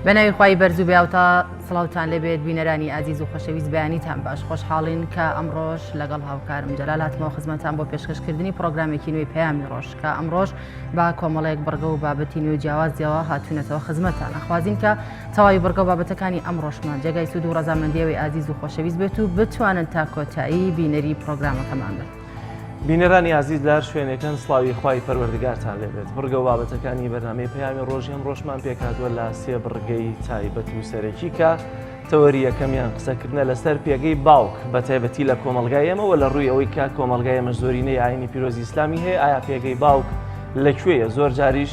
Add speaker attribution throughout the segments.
Speaker 1: بەناوی خوای بەرز و بیاوتە سڵاوتان لەبێت بینەرانی ئازیز و خۆشەویست بەیانیتان باش خۆشحاڵین کە ئەمڕۆژ لەگەڵ هاوکارم جەلال هاتمەوە خزمەتان بۆ پێشکەشکردنی پرۆگرامێکی نوێی پەیامی ڕۆژ کە ئەمڕۆژ با کۆمەڵەیەک بڕگە و بابەتی نوێ جیاوازیەوە هاتوونەتەوە خزمەتان ئەخوازین کە تەواوی بڕگە و بابەتەکانی ئەمڕۆژمان جێگای سوود و ڕەزامەندیەوەی ئازیز و خۆشەویست بێت و بتوانن تا کۆتایی بینەری پرۆگرامەکەمان بن.
Speaker 2: بینەرانی عزیز لەر شوێنەکەن سڵاوی خوای پەروەردگارتان لێبێت. بڕگە و بابەتەکانی بەرنامەی پەیامی ڕۆژی ئەم ڕۆژمان پێکهاتووە لە سێ بڕگەی تایبەت و سەرەکی کە تەوەری یەکەمیان قسەکردنە لەسەر پێگەی باوک بە تایبەتی لە کۆمەلگای ئێمەوە لە ڕووی ئەوەی کە کۆمەلگای ئێمە زۆرینەی ئاینی پیرۆزی ئیسلامی هەیە ئایا پێگەی باوک لەکوێیە؟ زۆر جاریش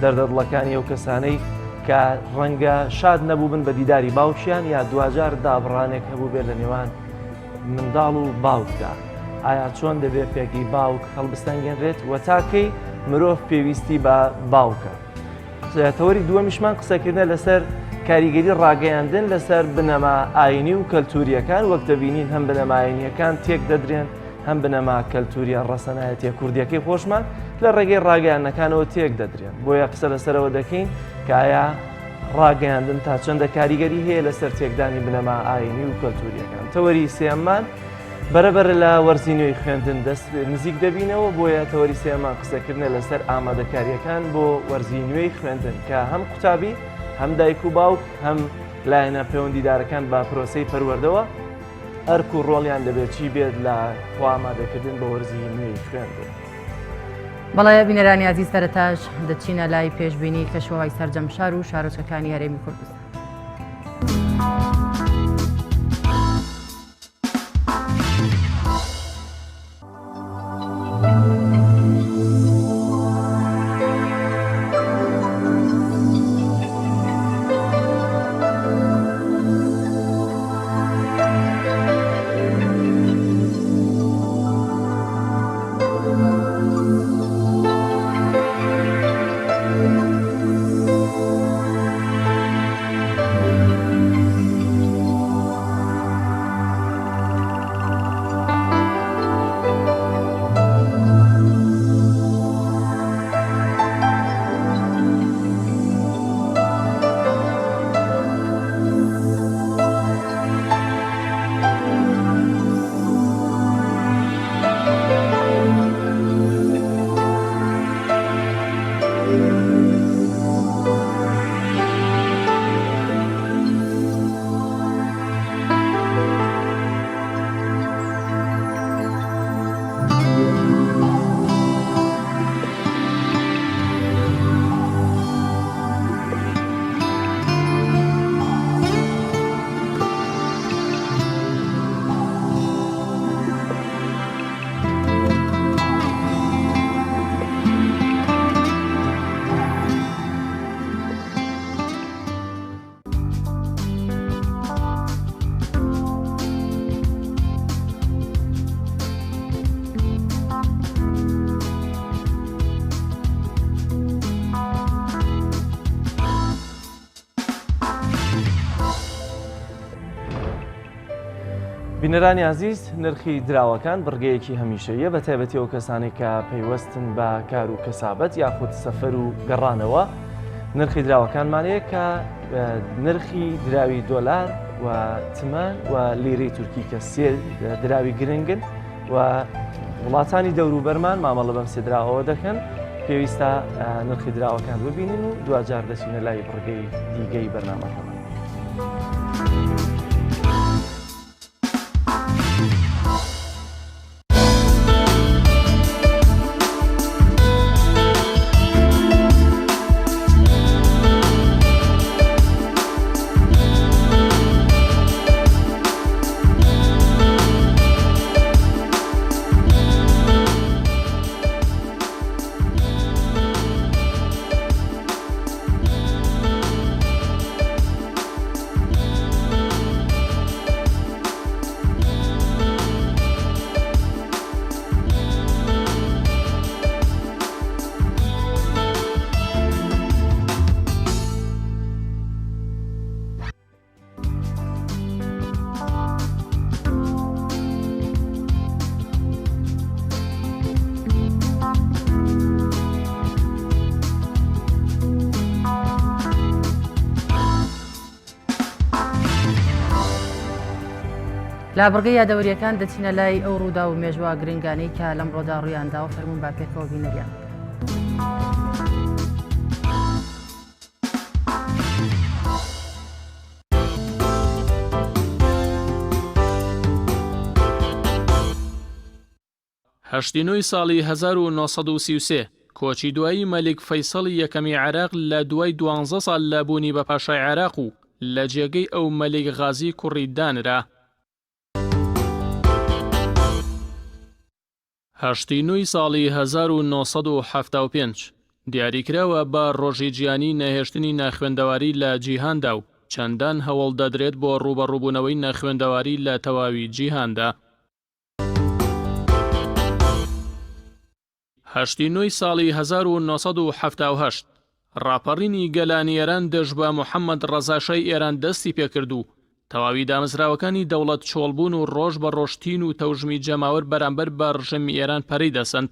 Speaker 2: دەردەدڵەکانی ئەو کەسانەی کە ڕەنگە شاد نەبوو بن بە دیداری باوکیان یا دوجار دابڕانێک هەبوو بێت لە نێوان منداڵ و باوکدا. ئایا چۆن دەبێت پێگەی باوک هەڵبستانگەنرێت و تاکەی مرۆڤ پێویستی بە باوکە؟ تەوەری دووەمیشمان قسەکردنە لەسەر کاریگەری ڕاگەیاندن لەسەر بنەما ئاینی و کەلتوریەکان وەک دەبینین هەم بنەما ئاینیەکان تێک دەدرێن هەم بنەما کەلتوریە ڕەسەنایەتیە کوردیەکەی خۆشمان لە ڕێگەی ڕاگەیاندنەکانەوە تێک دەدرێن. بۆیە قسە لەسەرەوە دەکەین کە ئایا ڕاگەیاندن تا چەندە کاریگەری هەیە لەسەر تێکدانی بنەما ئاینی و کەلتوریەکان. تەوەری سێممان بەرەبەر لە وەرزینەوەی خوێندن دەست نزیک دەبینەوە، بۆیە تەوەری سێمان قسەکردنە لەسەر ئامادەکاریەکان بۆ وەرزینەوەی خوێندن کە هەم قوتابی هەم دایک و باوک هەم لایەنە پەیوەندیدارەکان بە پرۆسەی پەروەردەوە ئەرک و ڕۆڵیان دەبێت چی بێت لە خوا ئامادەکردن بە وەرزینەوەی خوێندن.
Speaker 1: بەڵێ بینەرانی عزیز سەرەتاش دەچینە لای پێشبینی کەشوهەوای سەرجەمشار و شارۆچەکانی هەرێمی کوردستان.
Speaker 2: بینەرانی عزیز، نرخی دراوەکان بڕگەیەکی هەمیشەیە بە تایبەتی ئەو کەسانی کە پەیوەستن بە کار و کەسابەت یاخود سەفەر و گەڕانەوە. نرخی دراوەکانمانەیە کە نرخی دراوی دۆلار و تمان و لیرەی تورکی کە سێ دراوی گرنگن و وڵاتانی دەوروبەرمان مامەڵە بەم سێدراوەوە دەکەن. پێویستە نرخی دراوەکان ببینین و دوجار دەچینە لای بڕگەی دیگەی بەرنامەکەمان.
Speaker 1: لا بڕگەی یادەوەریەکان دەچینە لای ئەو ڕوودا و مێژووە گرنگانەی کە لەم ڕۆدا ڕوویاندا و فەرموون با پێکەوە بینەریان.
Speaker 3: هەشتینۆی ساڵی 1933 کۆچی دوایی مەلیک فەیسەڵی یەکەمی عێراق لە دوای 12 ساڵ لەبوونی بە پاشای عێراق و لە جێگەی ئەو مەلیک غازی کوڕی دانرا. هەشتینۆی ساڵی 1975 دیاریکراوە بە ڕۆژی گیانی نەهێشتنی ناخوێندەواری لە جیهاندا و چەندان هەوڵ دەدرێت بۆ ڕوبەڕووبوونەوەی ناخوێندەواری لە تەواوی جیهاندا. هەشتینۆی ساڵی 1970 ڕاپەڕینی گەلانیێران دەژ بە محەممەد ڕەزاشای ئێران دەستی پێکرد و تەواوی دامەزراوەکانی دەوڵەت چۆڵبوون و ڕۆژ بە ڕۆشتین و تەوژمی جەماور بەرامبەر بە ڕژەمی ئێران پەرەی دەسەند.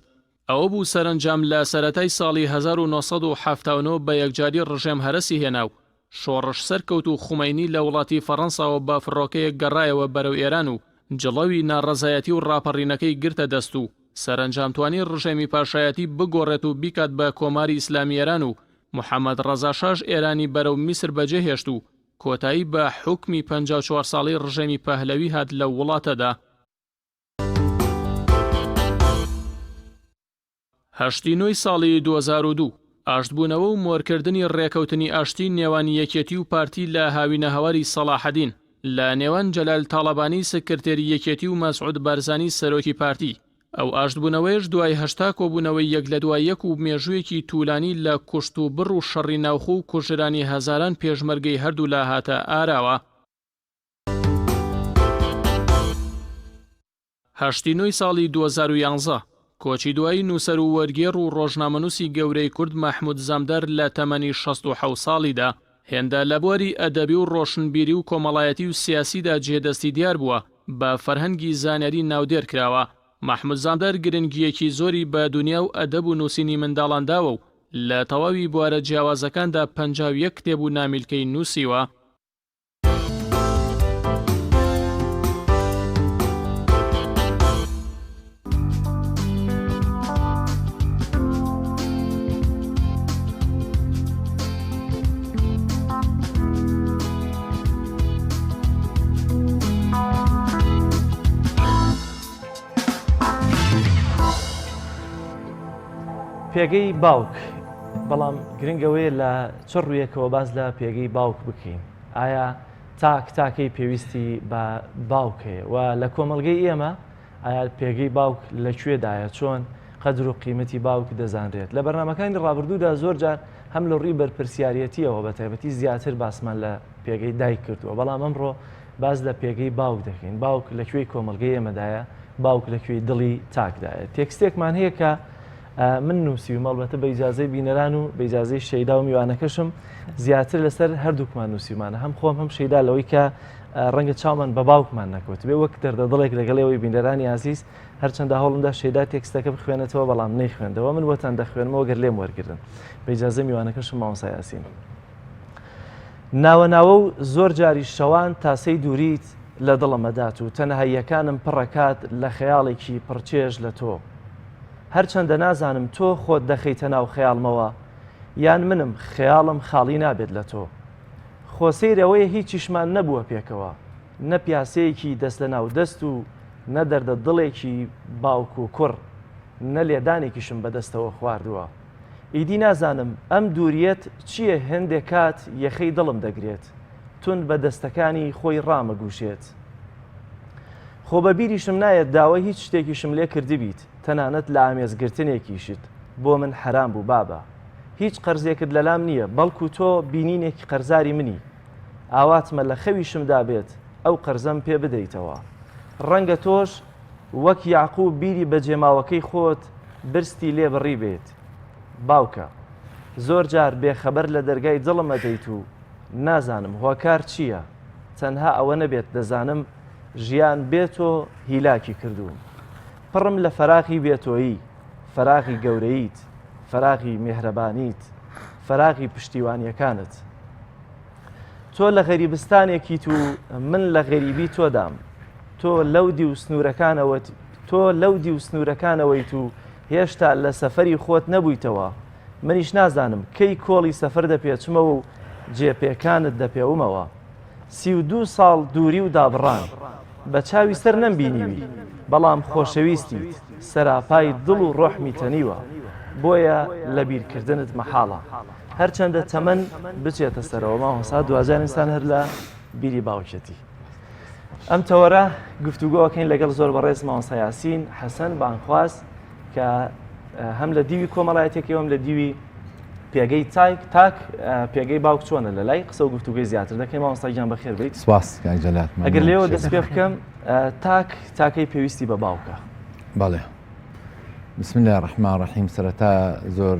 Speaker 3: ئەوە بوو سەرنجام لە سەرەتای ساڵی 1970 بە یەکجاری ڕژێم هەرسی هێنا و شۆڕش سەرکەوت و خومەینی لە وڵاتی فەڕەنساوە بە فڕۆکەیەک گەڕایەوە بەرەو ئێران و جڵەوی ناڕەزایەتی و ڕاپەڕینەکەی گرتە دەست و سەرنجام توانی ڕژێمی پاشایەتی بگۆڕێت و بیکات بە کۆماری ئیسلامی ئێران و محەممەد ڕەزاشاش ئێرانی بەرەو میسر بەجێهێشت و کۆتایی بە حوکمی 54 ساڵی ڕژێمی پەهلەوی هات لە وڵاتەدا. هەشتینۆی ساڵی 2002 ئاشتبوونەوە و مۆرکردنی ڕێکەوتنی ئاشتی نێوانی یەکێتی و پارتی لە هاوینە هەواری سەلاحەدین لە نێوان جەلال تاڵەبانی سکرتێری یەکێتی و مەسعود بارزانی سەرۆکی پارتی. ئەو ئاشتبوونەوەیش دوای هەشتا کۆبوونەوەی یەک لە دوای یەک و مێژوویەکی توولانی لە کوشت و بڕ و شەڕی ناوخۆ و کوژرانی هەزاران پێشمەرگەی هەردوو لا هاتە ئاراوە. هەشتینۆی ساڵی 2011 کۆچی دوایی نووسەر و وەرگێڕ و ڕۆژنامەنووسی گەورەی کورد مەحموود زەمدەر لە تەمەنی 67 ساڵیدا هێندە لە بواری ئەدەبی و ڕۆشنبیری و کۆمەڵایەتی و سیاسیدا جێدەستی دیار بووە بە فەرهەنگی زانیاری ناودێر کراوە. مەحموود زەمدەر گرنگیەکی زۆری بە دنیا و ئەدەب و نووسینی منداڵانداوە و لە تەواوی بوارە جیاوازەکاندا 51 کتێب و نامیلکەی نووسیوە.
Speaker 2: پێگەی باوک، بەڵام گرنگەوەی لە چ ڕوویەکەوە باز لە پێگەی باوک بکەین. ئایا تاکەی پێویستی بە باوکەیە و لە کۆمەڵگەی ئێمە ئایا پێگەی باوک لەکوێدایە، چۆن قەدر و قیمەتی باوک دەزانرێت؟ لە بەرنامەکانی ڕابردوودا زۆر جار هەم لە ڕووی بەرپرسیارەتیەوە بە تایبەتی زیاتر باسمان لە پێگەی دایک کردووە، بەڵام ئەمڕۆ باز لە پێگەی باوک دەکەین. باوک لەکوێی کۆمەڵگەی ئێمەدایە، باوک لەکوێی دڵی تاکدایە. تێکستێکمان هەیە کە من نووسی و مەڵبەتە بە ئیجازەی بینەران و بە ئیجازەی شەیدا و میوانەکەشم زیاتر لەسەر هەردووکمان نووسیمانە، هەم خۆم هەم شەیدا لەوەی کە ڕەنگە چاومان بە باوکمان نەکەوت بێ وەک دەردەدڵێک لەگەڵەوەی بینەرانی عزیز هەرچەندە هەوڵمدا شەیدا تێکستەکە بخوێنێتەوە بەڵام نەیخوێندەوە، من بۆتان دەخوێنمەوە گەر لێم وەرگردن بە ئیجازەی میوانەکەشم مامۆستا یاسین. ناوە و زۆر جاری شەوان تاسەی دووریت لە دڵەمەدات و تەنەهاییەکانم پڕەکات لە خەیاڵێکی پڕچێژ لە تۆ. هەرچەندە نازانم تۆ خۆت دەخەیتە ناو خەیاڵمەوە یان منم خەیاڵم خاڵی نابێت لە تۆ. خۆسەیرەوەیە هیچیشمان نەبووە پێکەوە، نە پیاسەیەکی دەست لە ناو دەست و نە دەردە دڵێکی باوک و کوڕ، نە لێدانێکیشم بەدەستەوە خواردووە. ئیدی نازانم ئەم دووریەت چییە هەندێک کات یەخەی دڵم دەگرێت، تون بە دەستەکانی خۆی ڕامەگووشێت. خۆ بە بیریشم نایەت داوای هیچ شتێکیشم لێ کردی بیت، تەنانەت لە ئامێزگرتنێکیشت بۆ من حەرام بوو بابە. هیچ قەرزێکت لەلام نییە، بەڵکو تۆ بینینێکی قەرزاری منی. ئاواتمە لە خەویشمدا بێت ئەو قەرزەم پێ بدەیتەوە. ڕەنگە تۆش وەک یاعقوب بیری بە جێماوەکەی خۆت برستی لێ بڕی بێت. باوکە، زۆر جار بێخەبەر لە دەرگای دڵم ئەدەیت و نازانم هۆکار چییە، تەنها ئەوە نەبێت دەزانم ژیان بێتۆ هیلاکی کردووم. پڕم لە فەراغی بێتۆیی، فەراغی گەورەیت، فەراغی میهرەبانیت، فەراغی پشتیوانیەکانت. تۆ لە غەریبستانێکیت و من لە غەریبی تۆدام. تۆ لەودی و سنوورەکانەوەیت و هێشتا لە سەفەری خۆت نەبوویتەوە منیش نازانم کەی کۆڵی سەفەر دەپێچمەوە و جێپێکانت دەپێومەوە 32 ساڵ دووری و دابڕان بە چاوی سەر نەمبینیوی بەڵام خۆشەویستیت سەراپای دڵ و ڕۆحمی تەنیوە بۆیە لە بیرکردنت مەحاڵە هەرچەندە تەمەن بچێتە سەرەوە ماوەسا دوجار ئینسان هەر لە بیری باوکێتی ئەم تەوەرە گفتوگۆکەین لەگەڵ زۆر بەڕێز مامۆستا یاسین حەسەن بانخواست کە هەم لە دیوی کۆمەڵایەتێکەوەم لە دیوی پێگەی تاک پێگەی باوک چۆنە لە لای قسە و گفتوگوی زیاتر دەکەی مامۆستا گیان بەخێر بیت
Speaker 4: سپاس جەلات
Speaker 2: ئەگەر لێەوە دەست پێ بکەم تاکەی پێویستی بە باوکە
Speaker 4: بەڵێ بسم الله الرحمن الرحیم سەرەتا زۆر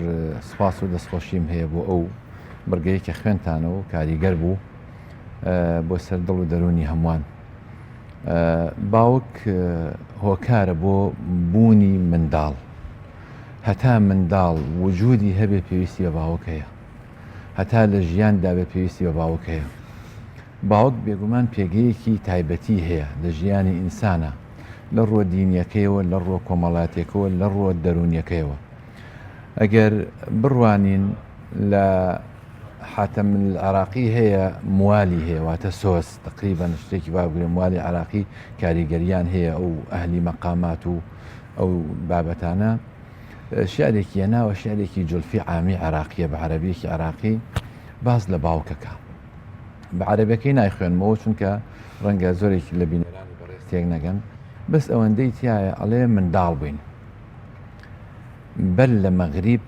Speaker 4: سپاس و دەستخۆشیم هەیە بۆ ئەو بڕگەی کە خوێنتانەوە و کاریگەر بوو بۆ سەر دڵ و دەرونی هەمووان باوک هۆکارە بۆ بوونی منداڵ هەتا منداڵ وجودی هەبێ پێویستی بە باوک هەیە هەتا لە ژیاندا بێ پێویستی بە باوک هەیە باوک بێگومان پێگەیەکی تایبەتی هەیە لە ژیانی ئینسانە لە ڕۆ دینیەکەیەوە لە ڕۆ کۆمەڵاتێکەوە لە ڕۆ دەرونیەکەیەوە ئەگەر بڕوانین لە حاتم العراقی هەیە موالی هەیە واتە سۆس تقریبان شتێکی بابگرێ موالی عراقی کاریگەریان هەیە ئەو ئەهلی مەقامات و ئەو بابەتانە شعرێکی ناوە شعرێکی جولفی عامی عراقیە بە عەرەبیەکی عراقی باز لە باوکەکە بە عەرەبیەکەی نایخوێنمەوە چونکە ڕەنگە زۆرێکی لە بینەرانی بەڕێستێک نەگەن بەس ئەوەندەی تایە ئەڵێ منداڵ بووین بەر لە مەغریب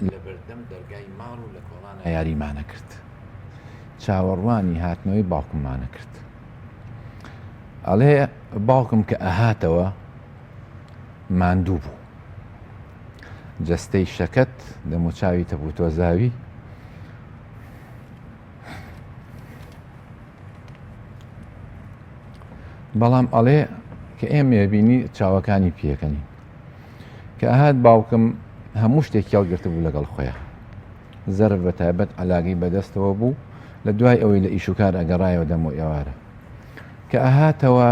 Speaker 4: لە بەردەم دەرگای ماڕ و لە کۆڵانە یاریمانە کرد چاوەڕوانی هاتنەوەی باوکممانە کرد ئەڵێ باوکم کە ئەهاتەوە ماندوو بوو جەستەی شەکەت دەموچاوی تەبوو تۆزاوی بەڵام ئەڵێ کە ئێمە بینی چاوەکانی پێکەنی کە ئاهات باوکم هەموو شتێک هێڵگرتە بوو لەگەڵ خۆیان زەرف بە تایبەت عەلاقەی بەدەستەوە بوو لە دوای ئەوەی لە ئیشوکار ئەگەڕایەوە دەم و ئێوارە کە ئاهاتەوە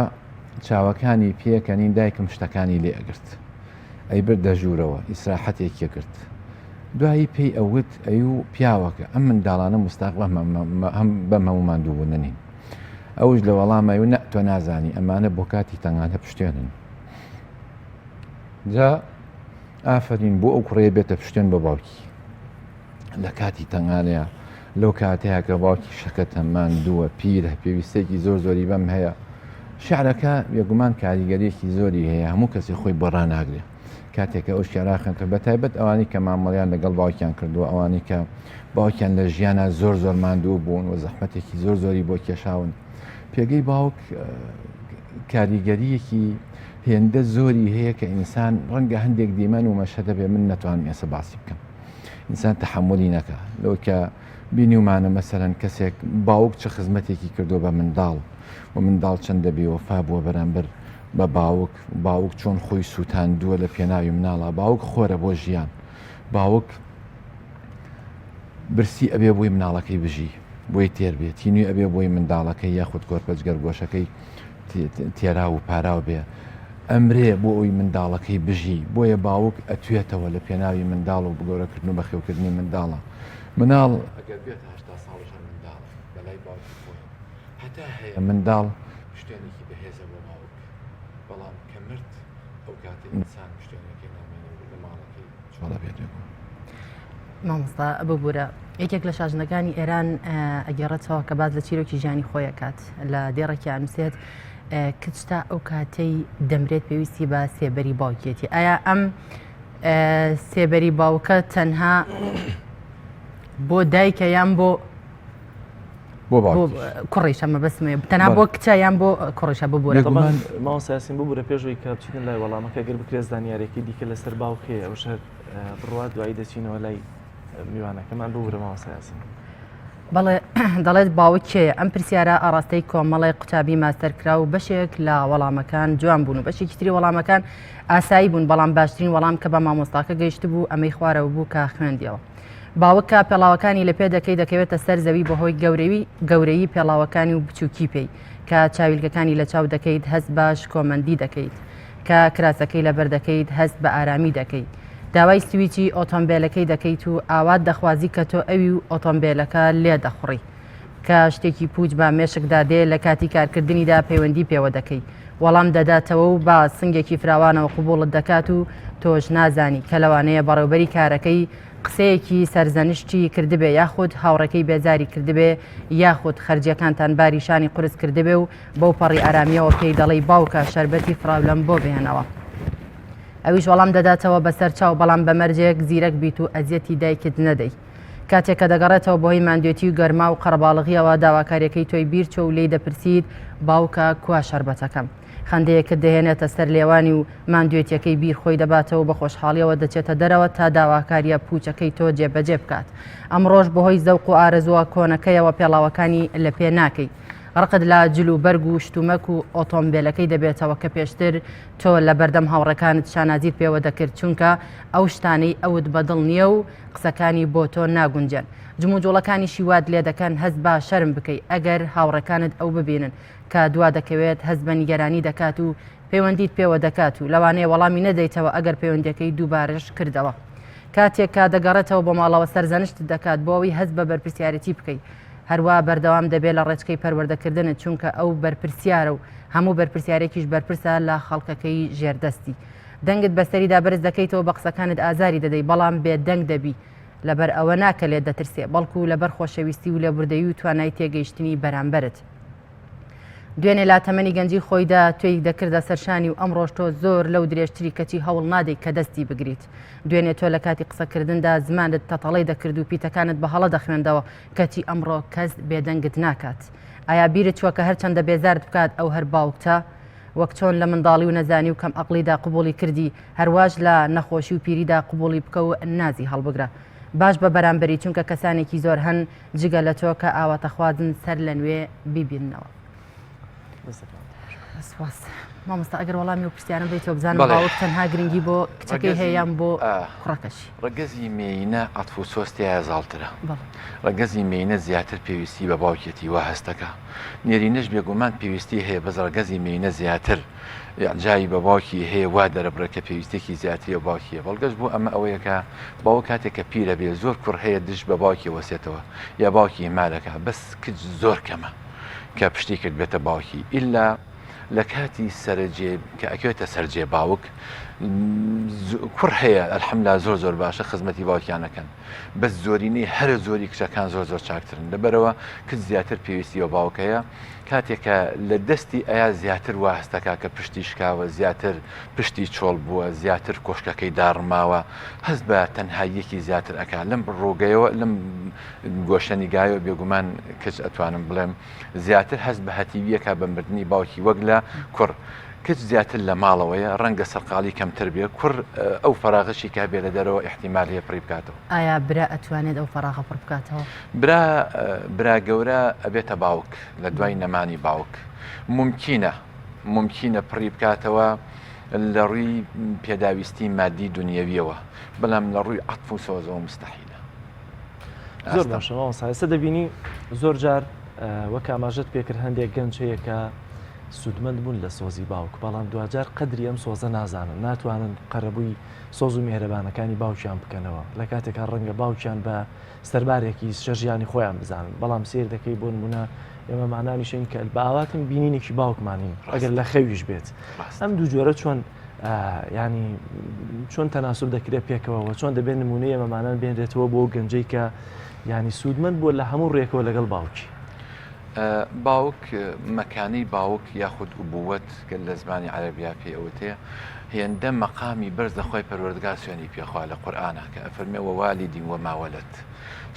Speaker 4: چاوەکانی پێکەنین دایکم شتەکانی لێ ئەگرت ئەی بردە ژوورەوە ئیسراحەتێکیە کرد دوایی پێی ئەوت ئەو پیاوەکە ئەم منداڵانە مستاق بەم هەمومان دوو بووننین ئەوش لە وەڵامەوە نە تۆ نازانی ئەمانە بۆ کاتی تەنگانە پشتێنن جا ئافرین بۆ ئەو کوڕێ بێتە پشتێن بە باوکی لە کاتی تەنگانەیە لەو کاتەیە کە باوکی شەکەت هەمان دووە پیرە پێویستێکی زۆر زۆری بەم هەیە شعرەکە بێگومان کاریگەریەکی زۆری هەیە هەموو کەسی خۆی بەڕا ناگرێت کاتێکە ئەو شێراخن کرد بە تایبەت ئەوانی کە مامەڵیان لەگەڵ باوکیان کردووە ئەوانی کە باوکیان لە ژیانە زۆر زۆر ماندوو بوون و زەحمەتێکی زۆر زۆری بۆ کێشاون پێگەی باوک کاریگەریەکی هێندە زۆری هەیە کە ئینسان ڕەنگە هەندێک دیمەن و مەشهدە بێ من نەتوانم ئێستا باسی بکەم ئینسان تەحملی نەکە لەو کە بینیومانە مەسەرەن کەسێک باوک چه خزمەتێکی کردو بە منداڵ و منداڵ چەندە بێوەفا بووە بەرامبەر بە باوک چۆن خۆی سووتاندووە لە پێناوی مناڵە باوک خۆرە بۆ ژیان باوک برسی ئەبێ بۆی مناڵەکەی بژی بۆی تێر بێت تینوی ئەبێ بۆی منداڵەکەی یاخود کۆرپەچگەر گۆشەکەی تێرا و پاراو بێ ئەمرێ بۆ ئەوی منداڵەکەی بژی بۆیە باوک ئەتوێتەوە لە پێناوی منداڵ و بگەورەکردن و بەخێوکردنی منداڵە مناڵ ئەگەر بێت هەشتا ساڵشە منداڵ بەلای باوکی خۆی هەتا هەیە منداڵ شتێنێکی بەهێزە بۆ باوک بەڵام کە مرد ئەو کاتە ئینسان شتێنەکەی نامێنێ لە ماڵەکەی چۆڵە بێت
Speaker 1: مامۆستا ببوورە یەکێک لە شاژنەکانی ئێران ئەگەڕێتەوە کە باز لە چیرۆکی ژیانی خۆی کات لە دێڕێکی ئانووسێت کچتا ئەو کاتەی دەمرێت پێویستی بە سێبەری باوکێتی ئایا ئەم سێبەری باوکە تەنها بۆ دایکە یان بۆ کوڕیشە مەبەسمێ تەنها بۆ کچە یان بۆ کوڕیشە ببوورە
Speaker 2: مامۆستا یاسین ببوورە پێشەوەی کە بچین لای وەڵامەکە گەر بکرێت زانیارێکی دیکە لەسەر باوکەیە ئەو شەر بڕوا دوایی دەچینەوە لای میوانەکەمان ببوورە مامۆستا یاسین
Speaker 1: بەڵێ دەڵێت باوک کێیە ئەم پرسیارە ئاڕاستەی کۆمەڵی قوتابی ماستەرکرا و بەشێک لە وەڵامەکان جوان بوون و بەشێکی تری وەڵامەکان ئاسایی بوون بەڵام باشترین وەڵام کە بە مامۆستاکە گەیشت بوو ئەمەی خوارەوە بوو کە خوێندیەوە باوکە پێڵاوەکانی لە پێ دەکەی دەکەوێتە سەر زەوی بەهۆی گەورەی پێڵاوەکانی و بچووکی پێی کە چاویلگەکانی لە چاو دەکەیت هەست باش کۆمەندی دەکەیت کە کراسەکەی لەبەر دەکەیت هەست بە ئارامی دەکەیت داوای سویچی ئۆتۆمبیلەکەی دەکەیت و ئاوات دەخوازی کە تۆ ئەوی و ئۆتۆمبیلەکە لێ دەخڕی کە شتێکی پوچ بە مێشکدا دێ لە کاتی کارکردنیدا پەیوەندی پێوە دەکەی وەڵام دەداتەوە و با سنگێکی فراوانەوە قوبوڵت دەکات و تۆش نازانی کە لەوانەیە بەڕێوبەری کارەکەی قسەیەکی سەرزەنشتی کردبێ یاخود هاوڕەکەی بێزاری کردبێ یاخود خەرجیەکانتان باریشانی قرس کردبێ و بەو پەڕی ئارامیەوە پێی دەڵی باوکە شەربەتی فراولەم بۆ بهێنەوە ئەویش وەڵام دەداتەوە بەسەر چاو بەڵام بەمەرجێک زیرەک بیت و ئەزیەتی دایکت نەدەی کاتێک کە دەگەڕێتەوە بۆی ماندوێتی و گەرما و قەرەباڵغیەوە داواکاریەکەی تۆی بیرچۆ و لی دەپرسید باوکە کوا شەربەتەکەم خەندەیەکت دەهێنێتە سەر لێوانی و ماندوێتیەکەی بیر خۆی دەباتەوە بە خۆشحاڵیەوە دەچێتە دەرەوە تا داواکاریە پوچەکەی تۆ جێبەجێ بکات ئەمڕۆژ بەهۆی زەوق و ئارەزووە کۆنەکەیەوە پێڵاوەکانی لە پێ ناکەی ڕقت لە جل و بەرگ و شتومەک و ئۆتۆمبیلەکەی دەبێتەوە کە پێشتر تۆ لە بەردەم هاوڕەکانت شانازیت پێوە دەکرد چونکە ئەو شتانەی ئەوت بەدڵ نییە و قسەکانی بۆ تۆ ناگونجێن جموجۆڵەکانی شیواد لێ دەکەن هەست با شەرم بکەی ئەگەر هاوڕەکانت ئەو ببینن کە دوا دەکەوێت هەست بە نیگەرانی دەکات و پەیوەندیت پێوە دەکات و لەوانەیە وەڵامی نەدەیتەوە ئەگەر پەیوەندیەکەی دووبارەش کردەوە کاتێک کا دەگەڕێتەوە بۆ ماڵەوە سەرزەنشت دەکات بۆ ئەوی هەست بە بەرپرسیارەتی بکەیت هەروە بەردەوام دەبێت لە ڕێچکەی پەروەردەکردنت چونکە ئەو بەرپرسیارە و هەموو بەرپرسیارێکیش بەرپرسە لە خەڵکەکەی ژێردەستی دەنگت بەسەریدا بەرز دەکەیتەوە بە قسەکانت ئازاری دەدەی بەڵام بێدەنگ دەبی لەبەر ئەوە ناکە لێت دەترسێ بەڵکو لەبەر خۆشەویستی و لێبوردەیی و توانای تێگەیشتنی بەرامبەرت دوێنێ لا تەمەنی گەنجی خۆیدا توێی دەکردە سەرشانی و ئەمڕۆژ تۆ زۆر لەو درێژتری کەچی هەوڵ نادەی کە دەستی بگریت دوێنێ تۆ لە کاتی قسەکردندا زمانت تەتەڵەی دەکرد و پیتەکانت بە هەڵە دەخوێندەوە کەچی ئەمڕۆ کەس بێدەنگت ناکات ئایا بیرت چووە کە هەرچەندە بێزارت بکات ئەو هەر باوکتە وەک چۆن لە منداڵی و نەزانی و کەم ئەقلیدا قبولی کردی هەرواش لە نەخۆشی و پیریدا قبولی بکە و نازی هەڵبگرە باش بە بەرامبەری چونکە کەسانێکی زۆر هەن جگە لە تۆ کە ئاواتەخوازن سەر لە نوێ بیبینەوە مامۆستا ئەگەر وەڵامی و پرسیارم بیت تۆ بزانم باوک تەنها گرنگی بۆ کچەکەی هەیەیان بۆ کوڕەکەشی
Speaker 4: ڕەگەزی مێینە عەتف و سۆستیایە زاڵترە ڕەگەزی مێینە زیاتر پێویستی بە باوکێتی وا هەستەکە نێرینەش بێگومان پێویستی هەیە بەس ڕەگەزی مێینە زیاتر جایی بە باوکی هەیە وا دەرەبڕە کە پێویستێکی زیاتری و باوکیە بەڵگەش بۆ ئەمە ئەوەیەکە باوە کاتێک کە پیرە بێ زۆر کوڕ هەیە دش بە باوکی وەسێتەوە یا باوکی مالەکە بەس کچ زۆر کەمە کە پشتی کرد بێتە باوکی ئیلا لە کاتی سەرجێ کە ئەکوێتە سەرجێ باوک کوڕ هەیە ئەلحەمدولیلا زۆر باشە خزمەتی باوکیانەکەن بەس زۆرینەی هەرە زۆری کچەکان زۆر چاکترن لەبەرەوە کچ زیاتر پێویستی و باوکەیە کاتێکە لە دەستی ئەیا زیاتر وا هەستەکە کە پشتی شکاوە زیاتر پشتی چۆڵ بووە زیاتر کۆشکەکەی داڕماوە هەست بە تەنهاییەکی زیاتر ئەکا لەم ڕۆگەیەوە لەم گۆشەنیگایەوە بێگومان کچ ئەتوانم بڵێم زیاتر هەست بە هەتیویەکە بە مردنی باوکی وەک لە کوڕ کچ زیاتر لە ماڵەوەیە ڕەنگە سەرقاڵی کەمتر بێ کوڕ ئەو فەراغشی کا بێ لە دەرەوە احتیمال هەیە پڕی بکاتەوە
Speaker 1: ئایا برا ئەتوانێت ئەو فەراغە پڕ بکاتەوە
Speaker 4: برا گەورە ئەبێتە باوک لە دوای نەمانی باوک ممکنە پڕی بکاتەوە لە ڕووی پێداویستی مادی دنیەویەوە بەڵام لە ڕووی عەتف و سۆزەوە مستەحیلە
Speaker 2: زۆر باشە ئێستا دەبینی زۆر جار وەک ئاماژەت پێکرد هەندێک گەنج هەیە کە سوودمەند بوون لە سۆزی باوک بەڵام دوجار قەدری ئەم سۆزە نازانن ناتوانن قەرەبووی سۆز و میهرەبانەکانی باوکیان بکەنەوە لە کاتێکا ڕەنگە باوکیان بە سەربارێکی شەژیانی خۆیان بزانن بەڵام سیر دەکەی بۆ نمونە ئێمە مانانیشین کە باواتم بینینێکی باوکمانین ئەگەر لە خەویش بێت ئەم دوو جۆرە چۆن ینی چۆن تەناسب دەکرێت پێکەوە چۆن دەبێت نمونەی ئەمەمانان بێنرێتەوە بۆ گەنجەی کە ینی سوودمەند بووە لە هەموو ڕێکەوە لەگەڵ باوکی
Speaker 4: باوک مەکانی باوک یاخود ئوبووەت کە لە زمانی عەرەبیا پێ ئەوتەیە هێندە مەقامی بەرز دەخۆی پەروەردگار سوێنی پێخوا لە قورئانە کە ئەفەرمێ وەوالیدی وەماوەلەد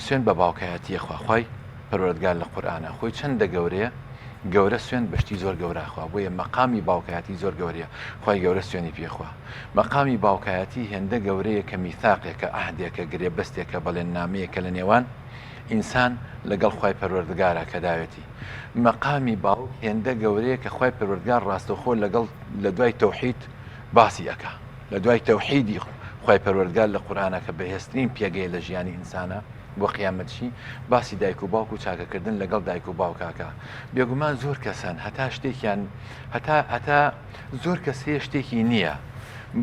Speaker 4: سوێن بە باوکایەتیە خواخوای پەروەردگار لە قورئانە خۆی چەندە گەورەیە گەورە سوێن بەشتی زۆر گەوراخوا بۆیە مەقامی باوکایەتی زۆر گەورەیە خی گەورە سوێنی پێخوا مەقامی باوکایەتی هێندە گەورەیە کە میثاقێکە ئەهدێکە گرێبەستێکە بەڵێن نامەیەکە لە نێوان ئینسان لەگەڵ خی پەروەردگارە کە داوێتی مەقامی باوک هێندە گەورەیە کە خی پەروەردگار ڕاستەخۆ لەگەڵ لە دوای تەوحید باسی ئەکا لە دوای تەوحیدی خی پەروەردگار لە قورئانە کە بەهێزترین پێگەی لە ژیانی ئینسانە بۆ قیامەتشی باسی دایک و باوک و چاکەکردن لەگەڵ دایک و باوکاکە بێگومان زۆر کەسن هەتا شتێکیان هەتا زۆر کەسێ شتێکی نییە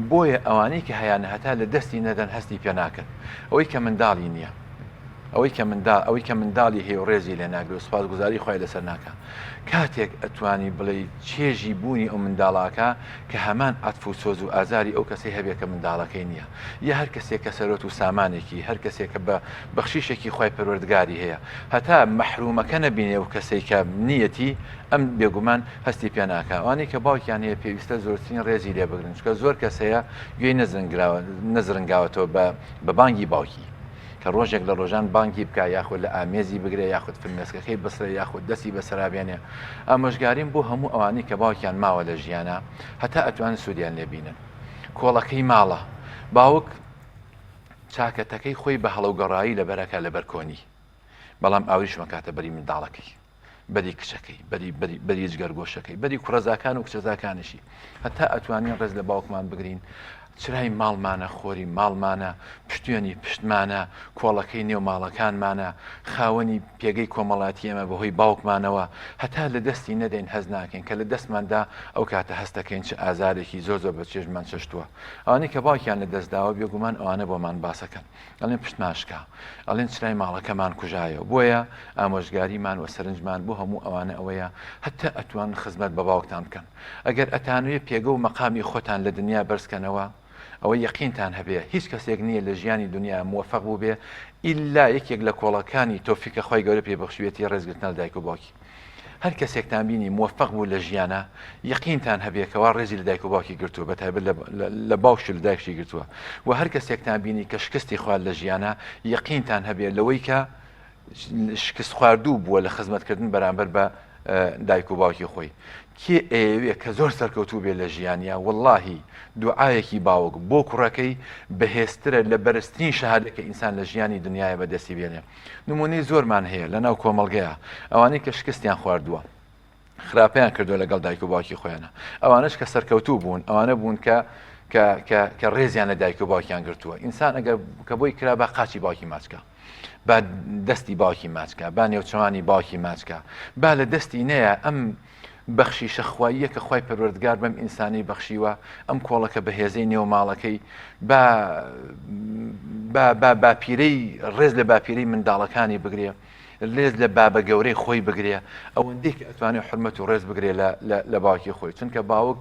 Speaker 4: بۆیە ئەوانەی کە هەیەە هەتا لە دەستی نەدەن هەستی پێ ناکەن ئەوەی کە منداڵی نییە ئەوەی کە منداڵی هەیە و ڕێزی لێ ناگرێت و سوپاسگوزاری خۆی لەسەر ناکە کاتێک ئەتوانی بڵێ چێژی بوونی ئەو منداڵاکە کە هەمان عەتف و سۆز و ئازاری ئەو کەسەی هەبێت کە منداڵەکەی نییە یا هەر کەسێک کە سەرۆت و سامانێکی هەر کەسێک کە بە بەخشیشێکی خۆی پەروەردگاری هەیە هەتا مەحرومەکە نەبینێ و کەسێک کە نیەتی ئەم بێگومان هەستی پێ ناکە ئەوانەی کە باوکیان هەیە پێویستە زۆرترین ڕێزی لێ بگرن چکە زۆر کەسەیە گوێی نەزرنگاوەتەوە بە بانگی باوکی کە ڕۆژێک لە ڕۆژان بانکی بکە یاخود لە ئامێزی بگرێ یاخود فرمێسکەکەی بسرە یاخود دەستی بەسەرابێنێ ئامۆژگاریم بۆ هەموو ئەوانەی کە باوکیان ماوە لە ژیانە هەتا ئەتوانن سوودیان لێبینن کۆڵەکەی ماڵە باوک چاکەتەکەی خۆی بە هەڵەوگەڕایی لەبەرەکە لەبەر کۆنی بەڵام ئاوریش مەکاتە بەری منداڵەکەی بەری کچەکەی بەری جگەرگۆشەکەی بەری کوڕەزاکان و کچەزاکانشی هەتا ئەتوانین ڕێز لە باوکمان بگرین چرای ماڵمانە خۆری ماڵمانە پشتێنی پشتمانە کۆڵەکەی نێو ماڵەکانمانە خاوەنی پێگەی کۆمەڵاتی ئێمە بەهۆی باوکمانەوە هەتا لە دەستی نەدەین هەز ناکەین کە لە دەستماندا ئەو کاتە هەستەکەین چه ئازارێکی زۆر بە چێژمان چشتووە ئەوانەی کە باوکیان لە دەستداوە بێگومان ئەوانە بۆمان باسەکەن ئەڵێن پشتماشکە ئەڵێن چرای ماڵەکەمان کوژایەوە بۆیە ئامۆژگاریمان و سەرنجمان بۆ هەموو ئەوانە ئەوەیە هەتا ئەتوان خزمەت بە باوکتان بکەن ئەگەر ئەتانوێت پێگە و مەقامی خۆتان لە دنیا بەرزکەنەوە ئەوە یەقینتان هەبێ هیچ کەسێک نییە لە ژیانی دنیا موفق بوو بێ ئیلا یەکێک لە کۆڵەکانی تۆفیکە خۆی گەورە پێبەخشوێتی ڕێزگرتن لە دایک و باوکی هەر کەسێکتان بینی موفق بوو لە ژیانە یەقینتان هەبێکەوە ڕێزی لە دایک و باوکی گرتووە بەتایبەت لە باوش لە دایکشی گرتووە و هەر کەسێکتان بینی کە شکستی خوارد لە ژیانە یەقینتان هەبێ لەوەی کە شکست خواردوو بووە لە خزمەتکردن بەرامبەر بە دایک و باوکی خۆی کێ ئەوێ کە زۆر سەرکەوتوو بێ لە ژیانیا واللهی دوعایەکی باوک بۆ کوڕەکەی بەهێزترە لە بەرزترین شەهادەکە ئینسان لە ژیانی دنیاە بەدەستی بێنێ نمونەی زۆرمان هەیە لەناو کۆمەڵگەیە ئەوانەی کە شکستیان خواردووە خراپیان کردو لەگەڵ دایک و باوکی خۆیانە ئەوانش کە سەرکەوتوو بوون ئەوانە بوون کە ڕێزیان لە دایک و باوکیان گرتووە ئینسان ئەگەر کە بۆی کرا بە قاچی باوکی ماچکە با دەستی باوکی ماچکە با نێوچەوانی باوکی ماچکە با لە دەستی نەیە ئەم بەخشی شەخواییە کە خۆی پەروەردگار بەم ئینسانی بەخشیوە ئەم کۆڵەکە بەهێزەی نێو ماڵەکەی باپیرەی ڕێز لە باپیرەی منداڵەکانی بگرێ لێز لە بابە گەورەی خۆی بگرێ ئەوەندەی کە ئەتوانێت حرمەت و ڕێز بگرێ لە باوکی خۆی چونکە باوک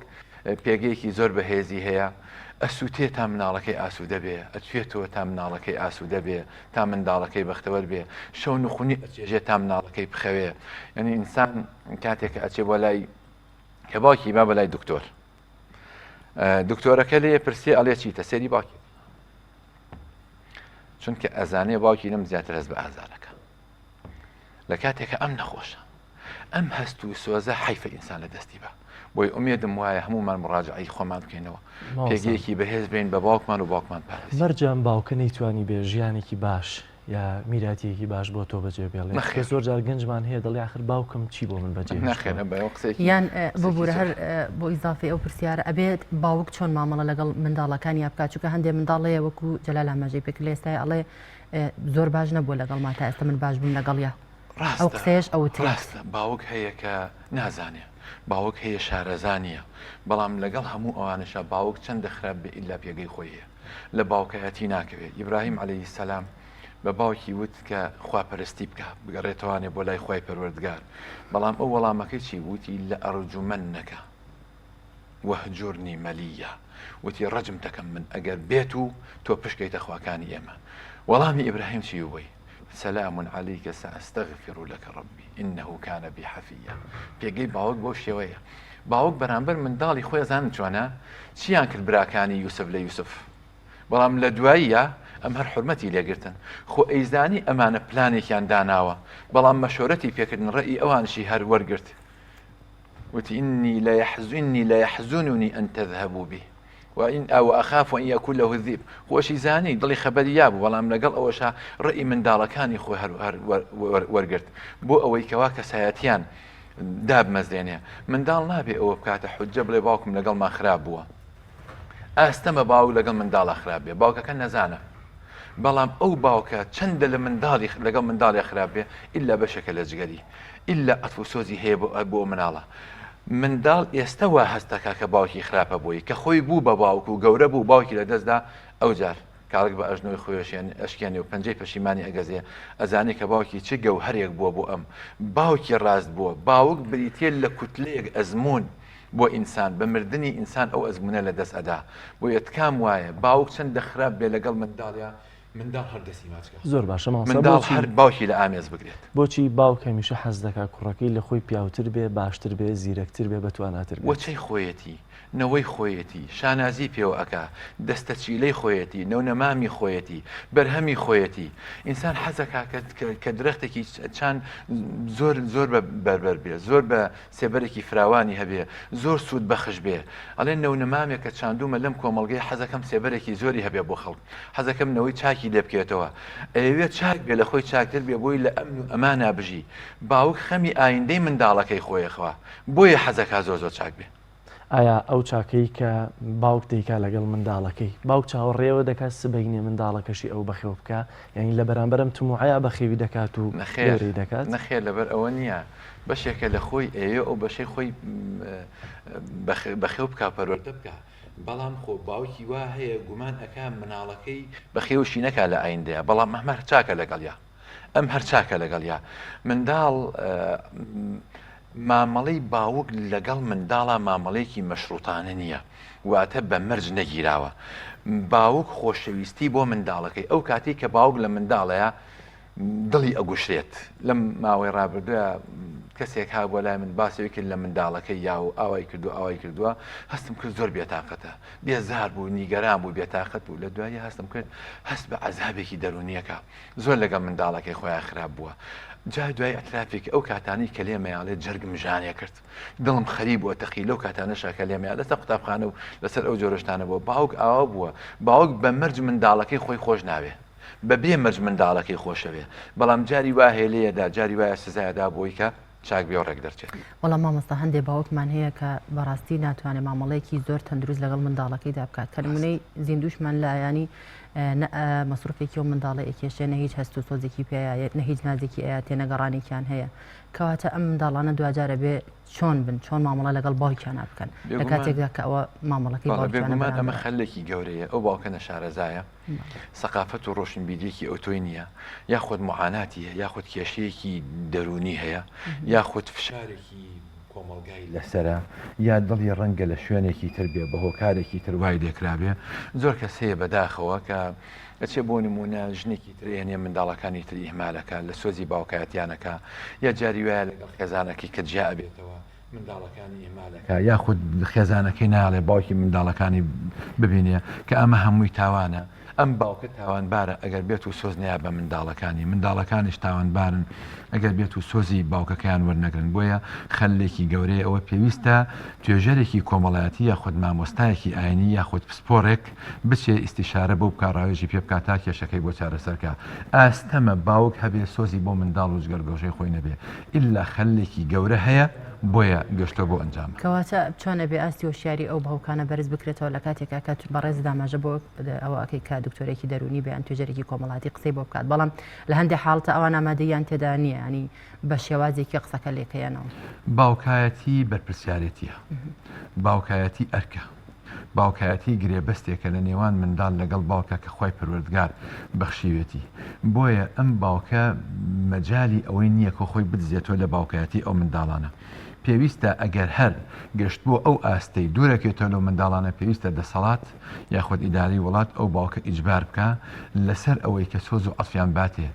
Speaker 4: پێگەیەکی زۆر بەهێزی هەیە ئەسووتێ تا مناڵەکەی ئاسوودە بێ ئەتوێتەوە تا مناڵەکەی ئاسوودە بێ تا منداڵەکەی بەختەوەر بێ شەو نخونی ئەچێژێت تا مناڵەکەی بخەوێ یعنی ئینسان کاتێک ئەچێ بۆ لای کە باوکی با بەلای دکتۆر دکتۆرەکە لێ پرسێ ئەڵێ چیتە سێری باوکی چونکە ئەزانێ باوکی لەم زیاتر هەست بە ئازارەکە لە کاتێکە ئەم نەخۆشە ئەم هەست و سۆزە حیفە ئینسان لە دەستی بە بۆی ئومێدم وایە هەمومان مڕاجعی خۆمان بکەینەوە پێگەیەکی بەهێز بین بە باوکمان و باوکمان پارێز
Speaker 2: مەرجان باوکە نەیتوانی بێ ژیانێکی باش یا میراتیەکی باش بۆ تۆ بەجێ بێڵێ کە زۆر جار گەنجمان هەیە دڵی آخر باوکم چی بۆ من بەجێ
Speaker 4: نەخێنە بە قسێکی
Speaker 1: یان ببوورە هەر بۆ ئیزافی ئەو پرسیارە ئەبێت باوک چۆن مامەڵە لەگەڵ منداڵەکانی بکات چونکە هەندێک منداڵەیە وەکو جەلال ئاماژەی پێ کرد لە ئێستای ئەڵێ زۆر باش نەبووە لەگەڵ ما تا ئێستا من باش بووم لەگەڵیا ئەو قسەیەش ئەوت
Speaker 4: ڕاستە باوک هەیە کە نازانێ باوک هەیە شارەزانیە بەڵام لەگەڵ هەموو ئەوانشە باوک چەندە خراپ بێ ئیلا پێگەی خۆیە لە باوکایەتی ناکەوێت ئیبراهیم عەلەیهی سەلام بە باوکی وت کە خواپەرستی بکە بگەڕێتوانێ بۆ لای خۆی پەروەردگار بەڵام ئەو وەڵامەکەی چی وتی لە ئەڕجومەنەکە وەهجورنی مەلیە وتی ڕەجم دەکەم من ئەگەر بێت و تۆ پشکەیتە خواکانی ئێمە وەڵامی ئیبراهیم چی وی سلام عليك سأستغفر لك ربي إنه كان بي حفيا پێگەی باوک بۆ شێوەیە باوک بەرامبەر منداڵی خۆی زانن چۆنە چیان کرد براکانی یوسف لە یوسف بەڵام لە دواییە ئەم هەر حرمەتی لێگرتن خۆ ئەیزانی ئەمانە پلانێکیان داناوە بەڵام مەشۆرەتی پێکردن ڕێی ئەوانشی هەر وەرگرت وتی إني لا يحزنني أن تذهبوا به أو أخاف أن يكون له الذئب خۆشی زانی دڵی خەبەری یابوو بەڵام لەگەڵ ئەوەشە ڕێی منداڵەکانی خۆی هەر وەرگرت بۆ ئەوەی کەوا کەسایەتیان دابمەزێنێ منداڵ نابێ ئەوە بکاتە حجە بڵێ باوکم لەگەڵ ما خراپ بووە ئاستەمە باوک لەگەڵ منداڵە خراپ بێ باوکەکە نەزانە بەڵام ئەو باوکە چەندە لە منداڵی لەگەڵ منداڵی خراپ بێ ئللا بەشەکە لە جگەری ئللا ئەتفوسۆزی هەیە بۆ مناڵە منداڵ ئێستا وا هەستەکە کە باوکی خراپە بۆی کە خۆی بوو بە باوک و گەورە بوو باوکی لە دەستدا ئەو جار کاڵک بە ئەژنۆی خۆشیان ئەشکێنێ و پەنجەی پەشیمانی ئەگەزێ ئەزانێ کە باوکی چ گەوهەرێک بووە بۆ ئەم باوکی ڕاست بووە باوک بریتێ لە کوتلەیەک ئەزمون بۆ ئینسان بە مردنی ئینسان ئەو ئەزمونە لە دەست ئەدا بۆ یەتکام وایە باوک چەند دەخراپ بێ لەگەڵ منداڵە منداڵ هەردەسی ماچکە
Speaker 3: زۆر باشە
Speaker 4: منداڵ هەر باوکی لە ئامێز بگرێت
Speaker 3: بۆچی باوک هەمیشە حەز دەکات کوڕەکەی لە خۆی پیاوتر بێ باشتر بێ زیرەکتر بێ بەتواناتر بێ
Speaker 4: وەچەی خۆیەتی نەوەی خۆیەتی شانازی پێوە ئەکا دەستە چیلەی خۆیەتی نەونەمامی خۆیەتی بەرهەمی خۆیەتی ئینسان حەزەکە کە درەختێکی چان زۆر بە بەربەر بێ زۆر بە سێبەرێکی فراوانی هەبێ زۆر سوود بەخش بێ ئەڵێ نەونەمامێک کە چاندومە لەم کۆمەڵگەی حەزەکەم سێبەرێکی زۆری هەبێ بۆ خەڵک حەزەکەم نەوەی چاکی لێ بکێتەوە ئەوێ چاک بێ لە خۆی چاکتر بێ بۆی لە ئەمن و ئەمانە بژی باوک خەمی ئایندەی منداڵەکەی خۆیەخوا بۆیە حەزەکە زۆر چاک بێ
Speaker 3: ئایا ئەو چاکەی کە باوک دەیکا لەگەڵ منداڵەکەی باوک چاوەڕێوە دەکات سبەینێ منداڵەکەشی ئەو بەخێو بکە یعنی لە بەرامبەرم تموعیا بەخێوی دەکات و نەخێری دەکات
Speaker 4: نەخێر لەبەر ئەوە نییە بەشێکە لە خۆی ئێوە ئەو بەشەی خۆی بەخێو بکە پەروەردە بکە بەڵام خۆ باوکی وا هەیە گومان ئەکا مناڵەکەی بەخێوشی نەکا لە ئایندەیە بەڵام ئەمە هەر چاکە لەگەڵیا ئەم هەر چاکە لەگەڵیا منداڵ مامەڵەی باوک لەگەڵ منداڵە مامەڵەیەکی مەشروطانە نییە واتە بە مەرج نەگیراوە باوک خۆشەویستی بۆ منداڵەکەی ئەو کاتی کە باوک لە منداڵەیە دڵی ئەگوشرێت لەم ماوەی ڕابردووە کەسێک ها بۆ لای من باسێکی کرد لە منداڵەکەی یا و ئاوای کردووە هەستم کرد زۆر بێتاقەتە بێزار بوو نیگەران بوو بێتاقەت بوو لە دوایە هەستم کرد هەست بە عەزابێکی دەرونیەکە زۆر لەگەڵ منداڵەکەی خۆیان خراپ بووە جای دوای ئەترافێک ئەو کاتانی کە لێمەیاڵێت جەرگم ژانێ کرد دڵم خەریب بووە تەقی لەو کاتانەشا کە لێمەیە لەسەر قوتابخانە و لەسەر ئەو جۆرەشتانە بووە باوک ئاوا بووە باوک بە مەرج منداڵەکەی خۆی خۆش ناوێ بەبێ مەرج منداڵەکەی خۆشەوێ بەڵام جاری وا هەیە لێدا جاری وایە سزایەدا بۆی کە چاک بێ و ڕێک دەرچێت
Speaker 1: وەڵام مامۆستا هەندێک باوکمان هەیە کە بەڕاستی ناتوانێت مامەڵەیەکی زۆر تەندروست لەگەڵ منداڵەکەیدا بکات کە نمونەی زیندوشمان لایانی مەسروفێکی و منداڵی ئەکێشێ نە هیچ هەست و سۆزێکی پێەیە نە هیچ نازێکی ئەیە تێنەگەڕانێکیان هەیە کەواتە ئەم منداڵانە دوجارە بێ چۆن بن چۆن مامەڵە لەگەڵ باوکیانە بکەن لە کاتێکدا کە ئەوە مامەڵەکەی
Speaker 4: بێگومان ئەمە خەلێکی گەورەیە ئەو باوکە نەشارەزایە سەقافەت و ڕۆشنبیریەکی ئۆتۆی نییە یاخود معاناتی هەیە یاخود کێشەیەکی دەرونی هەیە یاخود فشارێکی کۆمەڵگای لەسرە یا دڵی ڕەنگە لە شوێنێکی تر بێ بە هۆکارێکی تر وای دێکرابێ زۆر کەس هەیە بەداخەوە کە ئەچێ بۆ نمونە ژنێکی ترێنێ منداڵەکانی تری ئیهمالەکە لە سۆزی باوکایەتیانەکە یا جاری وایە لەگەڵ خێزانێکی کە جیا ئەبێتەوە منداڵەکانی ئیهمالەکە یاخود خێزانەکەی ناڵێ باوکی منداڵەکانی ببینێ کە ئەمە هەمووی تاوانە ئەم باوکە تاوانبارە ئەگەر بێت و سۆز نیا بە منداڵەکانیش تاوانبارن ئەگەر بێت و سۆزی باوکەکەیان وەرنەگرن بۆیە خەلێکی گەورەیە ئەوە پێویستە توێژەرێکی کۆمەڵایەتی یاخود مامۆستایەکی ئاینی یاخود پسپۆڕێک بچێ ئیستیشارە بۆ بکە ڕاوێژی پێ بکات تا کێشەکەی بۆ چارەسەرکە ئاستەمە باوک هەبێ سۆزی بۆ منداڵ و جگەرگۆشەی خۆی نەبێ ئللا خەلێکی گەورە هەیە بۆیە گەشتە بۆ ئەنجام
Speaker 1: کەواتە چۆنە بێ ئاستی وشیاری ئەو باوکانە بەرز بکرێتەوە لە کاتێکا کە بەڕێز داماژە بۆ ئەوە ئەکەی کا دکتۆرێکی دەرونی بێن توێژەرێکی کۆمەڵاتی قسەی بۆ بکات بەڵام لە هەندێک حاڵتە ئەوان ئامادەیان تێدا نییە ینی بە شێوازێکی قسەکە لێکەیەنەوە
Speaker 4: باوکایەتی بەرپرسیارەتیە باوکایەتی ئەرکە باوکایەتی گرێبەستێکە لە نێوان منداڵ لەگەڵ باوکە کە خۆی پەروەردگار بەخشیوێتی بۆیە ئەم باوکە مەجای ئەوەی نییە کە خۆی بدزێتەوە لە باوکایەتی ئەو منداڵانە پێویستە ئەگەر هەر گەشت بۆ ئەو ئاستەی دوورەکێتەوە لەو منداڵانە پێویستە دەسەڵات یاخود ئیداری وڵات ئەو باوکە ئیجبار بکە لەسەر ئەوەی کە سۆز و ئەفیان باتێ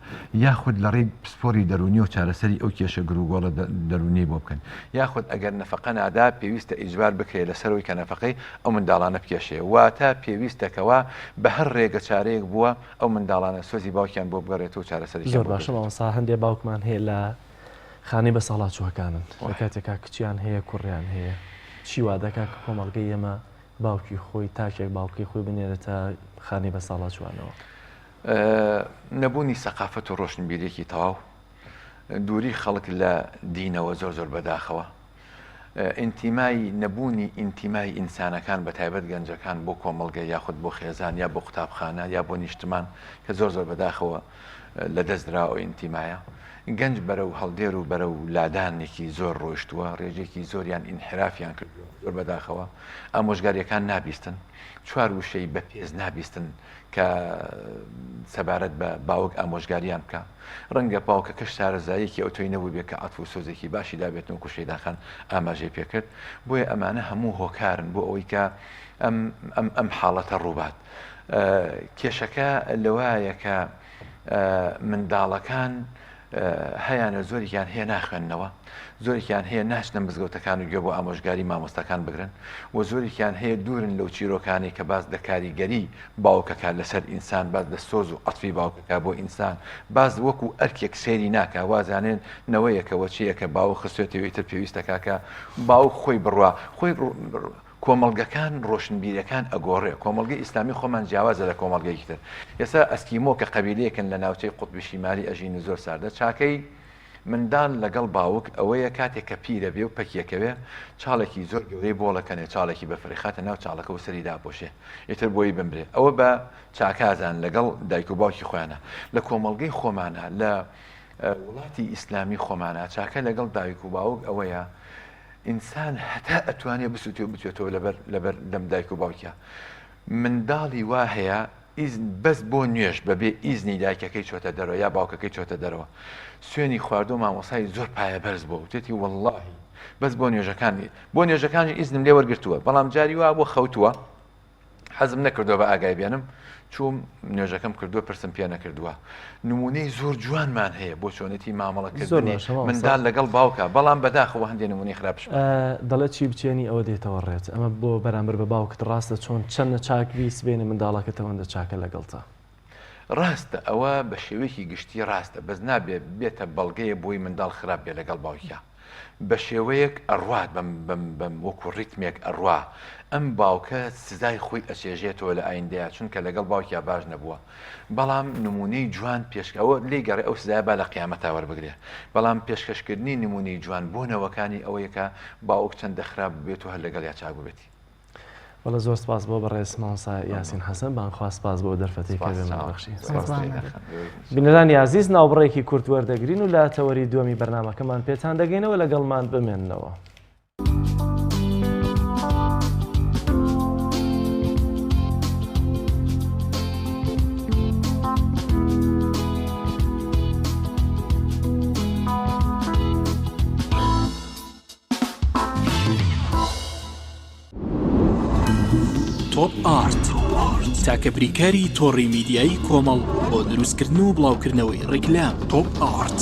Speaker 4: یاخود لە ڕێی پسپۆری دەرونی و چارەسەری ئەو کێشە گروگۆڵە دەرونی بۆ بکەن یاخود ئەگەر نەفەقە نادا پێویستە ئیجبار بکرێت لەسەرەوەی کە نەفەقەی ئەو منداڵانە بکێشێ واتە پێویستەکەوە بە هەر ڕێگە چارەیەک بووە ئەو منداڵانە سۆزی باوکیان بۆ بگەڕێتەوە و چارەسەری
Speaker 3: زۆر باشە مامۆستا هەندێک باوکمان هەیە لە خانەی بە ساڵاتچوەکانن لە کاتێکا کچیان هەیە کوڕیان هەیە چی وا دەکا کە کۆمەڵگەی ئێمە باوکی خۆی تاکێک باوکی خۆی بنێرێتە خانەی بە ساڵاتچوانەوە
Speaker 4: نەبوونی سەقافەت و ڕۆشنبیرێکی تەواو دووری خەڵک لە دینەوە زۆر بەداخەوە ئینتیمای نەبوونی ئینتیمای ئینسانەکان بە تایبەت گەنجەکان بۆ کۆمەڵگە یاخود بۆ خێزان یا بۆ قوتابخانە یا بۆ نیشتمان کە زۆر زۆر بەداخەوە لە دەستدراوە ئینتیمایە گەنج بەرە و هەڵدێر و بەرە و لادانێکی زۆر ڕۆیشتووە ڕێژێکی زۆریان ئینحرافیان کردووە زۆر بەداخەوە ئامۆژگاریەکان نابیستن چوار وشەی بە پێز نابیستن کە سەبارەت بە باوک ئامۆژگاریان بکە ڕەنگە باوکە کەش شارەزایەکی ئەو تۆی نەبوو بێت کە عەتف و سۆزێکی باشی دابێتن و کوشەیداخان ئاماژەی پێکرد بۆیە ئەمانە هەموو هۆکارن بۆ ئەوەی کە ئەم حاڵەتە ڕووبات کێشەکە لەوایە کە منداڵەکان هەیانە زۆریان هەیە ناخوێننەوە زۆریان هەیە ناچنە مزگەوتەکان و گوێ بۆ ئامۆژگاری مامۆستاکان بگرن و زۆریان هەیە دوورن لەو چیرۆکانی کە باز لە کاریگەری باوکەکە لەسەر ئینسان باز لە سۆز و عەتفی باوکەکە بۆ ئینسان باز وەکو ئەرکێک سێری ناکە وازانێن نەوەیەکەوە چیەکە باوک خستێتەوە ئیتر پێویستەکە کە باوک خۆی بڕوا خۆی کۆمەڵگەکان ڕۆشنبیرەکان ئەگۆڕێ کۆمەڵگەی ئیسلامی خۆمان جیاوازە لە کۆمەڵگەیەکی تر ئێستا ئەسکیمۆ کە قەبیلەیەکن لە ناوچەی قوتبی شیمالی ئەژین زۆر ساردە چاکەی منداڵ لەگەڵ باوک ئەوەیە کاتێک کە پیرە بێ و پەکیەکەوێ چاڵێکی زۆر گەورەی بۆڵەکەنێ چاڵێکی بەفرێخاتە ناو چاڵەکە و سەری داپۆشێ ئیتر بۆی بمرێ ئەوە بە چاکازان لەگەڵ دایک و باوکی خۆیانە لە کۆمەڵگەی خۆمانە لە وڵاتی ئیسلامی خۆمانە چاکە لەگەڵ دایک و باوک ئەوەیە ئینسان هەتا ئەتوانێ بسووتێ و بچێتەوە لەبەر لەم دایک و باوکە منداڵی وا هەیە بەس بۆ نوێژ بەبێ ئیزنی دایکەکەی چۆتە دەرەوە یا باوکەکەی چۆتە دەرەوە سوێنی خواردۆ مامۆسای زۆر پایە بەرز بۆ وتێتی وەڵڵاهی بەس بۆ نوێژەکانی ئیزنم لێ وەرگرتووە بەڵام جاری وا بۆ خەوتووە حەزم نەکردووە بە ئاگای بێنم چوم نوێژەکەم کردووە پرسم پێ نەکردووە نمونەی زۆر جوانمان هەیە بۆ چۆنێتی مامەڵەکردنی منداڵ لەگەڵ باوکە بەڵام بەداخەوە هەندێک نمونەی خراپش
Speaker 2: دەڵێت چی بچێنی ئەوە دێتەوە ڕێت ئەمە بۆ بەرامبەر بە باوکت ڕاستە چۆن چەندە چاکویست بێنە منداڵەکەتەوەندە چاکە لەگەڵتە
Speaker 4: ڕاستە ئەوە بە شێوەیەکی گشتی ڕاستە بەس نابێت بێتە بەڵگەیە بۆی منداڵ خراپ بێ لەگەڵ باوکە بە شێوەیەک ئەڕوات بەم وەکو ڕیتمێک ئەڕوا ئەم باوکە سزای خۆی ئەچێژێتەوە لە ئایندەیە چونکە لەگەڵ باوکیا باش نەبووە بەڵام نمونەی جوان پێشکەوە لێ گەڕێ ئەو سزای با لە قیامەتا وەربگرێ بەڵام پێشکەشکردنی نمونەی جوان بۆنەوەکانی ئەوەیە کە باوک چەندە خراپ بێت و هەر لەگەڵ یا چاک بێتی
Speaker 2: وەڵە زۆر سپاس بۆ بەڕێز مامۆستا یاسین حەسەن بانخواست سپاس بۆ دەرفەتەی کە بێمە بەخشی بینەرانی عزیز ناوبڕێکی کورت وەردەگرین و لە تەوەری دووەمی بەرنامەکەمان پێتان دەگەینەوە لەگەڵمان بمێننەوە.
Speaker 5: تۆپ ئارت تاکە بریکاری تۆڕی میدیایی کۆمەڵ بۆ دروستکردن و بڵاوکردنەوەی ڕیکلام. تۆپ ئارت.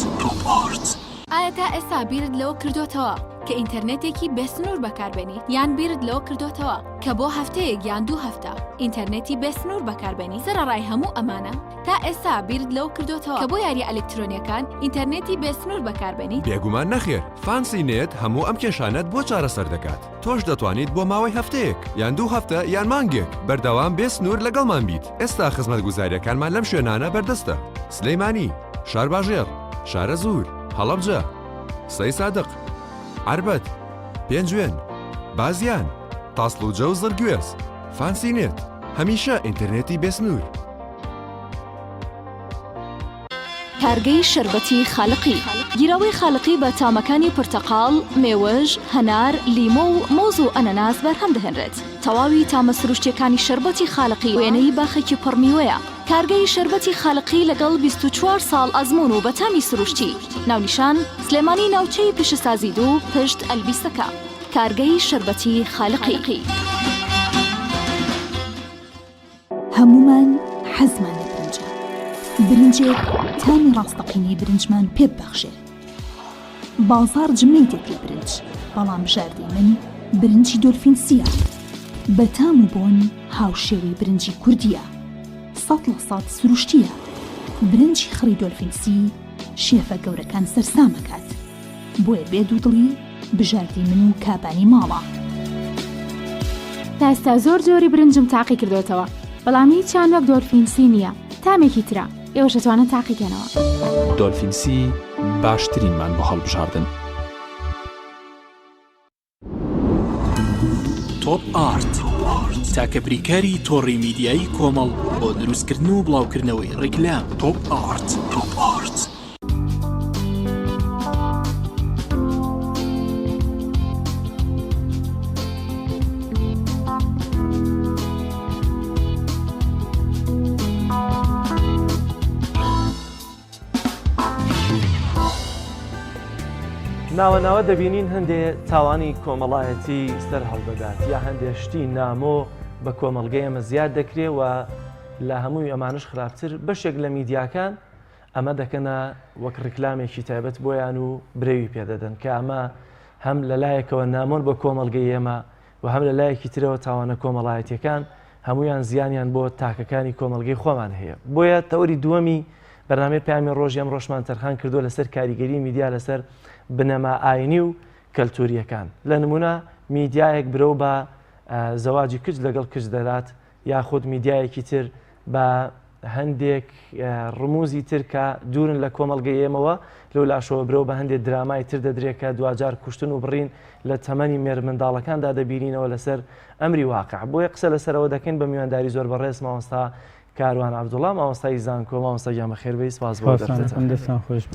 Speaker 6: ئایا تا ئێستا بیرت لەوە کردوتەوە کە ئینتەرنێتێکی بێسنوور بەکاربێنیت یان بیرت لەوە کردوتەوە کە بۆ هەفتەیەک یان 2 هەفتە ئینتەرنێتی بێسنوور بەکاربێنی سەرەڕای هەموو ئەمانە تا ئێستا بیرت لەوە کردوتەوە کە بۆ یاری ئەلکترۆنیەکان ئینتەرنێتی بێسنوور بەکاربێنیت؟
Speaker 7: بێگومان نەخێر فانسی نێت هەموو ئەم کێشانەت بۆ چارەسەر دەکات. تۆش دەتوانیت بۆ ماوەی هەفتەیەک یان 2 هەفتە یان مانگێک بەردەوام بێسنوور لەگەڵمان بیت. ئێستا خزمەتگوزاریەکانمان لەم شوێنانە بەردەستە: سلەیمانی، شارباژێر، شارە زوور، هەڵەبجە، سەی سادق، عربەت، پێنجوێن، بازیان، تاسڵوجە و زرگوێز. فانسی نێت هەمیشە ئینتەرنێتی بێسنوور.
Speaker 6: کارگەی شربەتی خاڵقی گیرەوەی خاڵقی بە تامەکانی پرتەقاڵ، مێوەژ، هەنار، لیمۆ و مۆز و ئەنەناس بەرهەم دەهێنرێت. تەواوی تامە سروشتیەکانی شربەتی خاڵقی وێنەی باخێکی پڕمیوەیە. کارگەی شربەتی خاڵقی لەگەڵ 24 ساڵ ئەزمون و بەتامی سروشتی. ناونیشان سلێمانی ناوچەی پیشەسازی 2 پشت ئەلبیستەکە. کارگەی شربەتی خاڵقی.
Speaker 8: هەمومان حەزمان لە برنجە. برنجێک تامی ڕاستەقینەی برنجمان پێ ببەخشێ. بازار جمەی دێت لە برنج، بەڵام بژاردەی من برنجی دۆلفینسیە. بە تام و بۆن هاوشێوەی برنجی کوردیە. 100% سروشتیە. برنجی خڕی دۆلفینسی شێفە گەورەکان سەرسامەکات. بۆیە بێ دوودڵی بژاردی من و کابانی ماڵە.
Speaker 9: تا ئێستا زۆر جۆری برنجم تاقی کردوتەوە، بەڵام هیچیان وەک دۆلفینسی نییە. تامێکی ترە ئێوەش دەتوانن تاقیکەنەوە.
Speaker 5: دۆلفینسی باشترینمان بۆ هەڵبژاردن. تۆپ ئارت تاکە بریکاری تۆڕی میدیایی کۆمەڵ بۆ دروستکردن و بڵاوکردنەوەی ڕیکلام. تۆپ ئارت.
Speaker 2: ناوەناوە دەبینین هەندێک تاوانی کۆمەڵایەتی سەر هەڵدەدات یا هەندێک شتی نامۆ بە کۆمەڵگەی ئەمە زیاد دەکرێت و لە هەمووی ئەمانش خراپتر بەشێک لە میدیاکان ئەمە دەکەنە وەک ڕیکلامێکی تایبەت بۆیان و برێوی پێدەدەن کە ئەمە هەم لە لایەکەوە نامۆن بە کۆمەڵگەی ئێمە و هەم لە لایەکی ترەوە تاوانە کۆمەڵایەتیەکان هەمویان زیانیان بۆ تاکەکانی کۆمەڵگەی خۆمان هەیە. بۆیە تەوری دووەمی بەنامەی پەیامی ڕۆژی ئەم ڕۆژمان تەرخان کردو لەسەر کاریگەری میدیا لەسەر بنەما ئاینی و کەلتوریەکان. لە نمونە میدیایەک برە بە زەواجی کچ لەگەڵ کچ دەدات یاخود میدیایەکی تر بە هەندێک ڕموزی تر کە دوورن لە کۆمەڵگەی ئێمەوە لەو لاشەوە برەوە بە هەندێک درامای تر دەدرێت کە دوجار کوشتن و بڕین لە تەمەنی مێر منداڵەکاندا دەبینینەوە لەسەر ئەمری واقع. بۆیە قسە لەسەرەوە دەکەین بە میوانداری زۆر بەڕێز مامۆستا کاروان عەبدوڵڵا، مامۆستای زانکۆ، مامۆستا گیانمەخێربەی. سپاس بۆ دەرفەتان.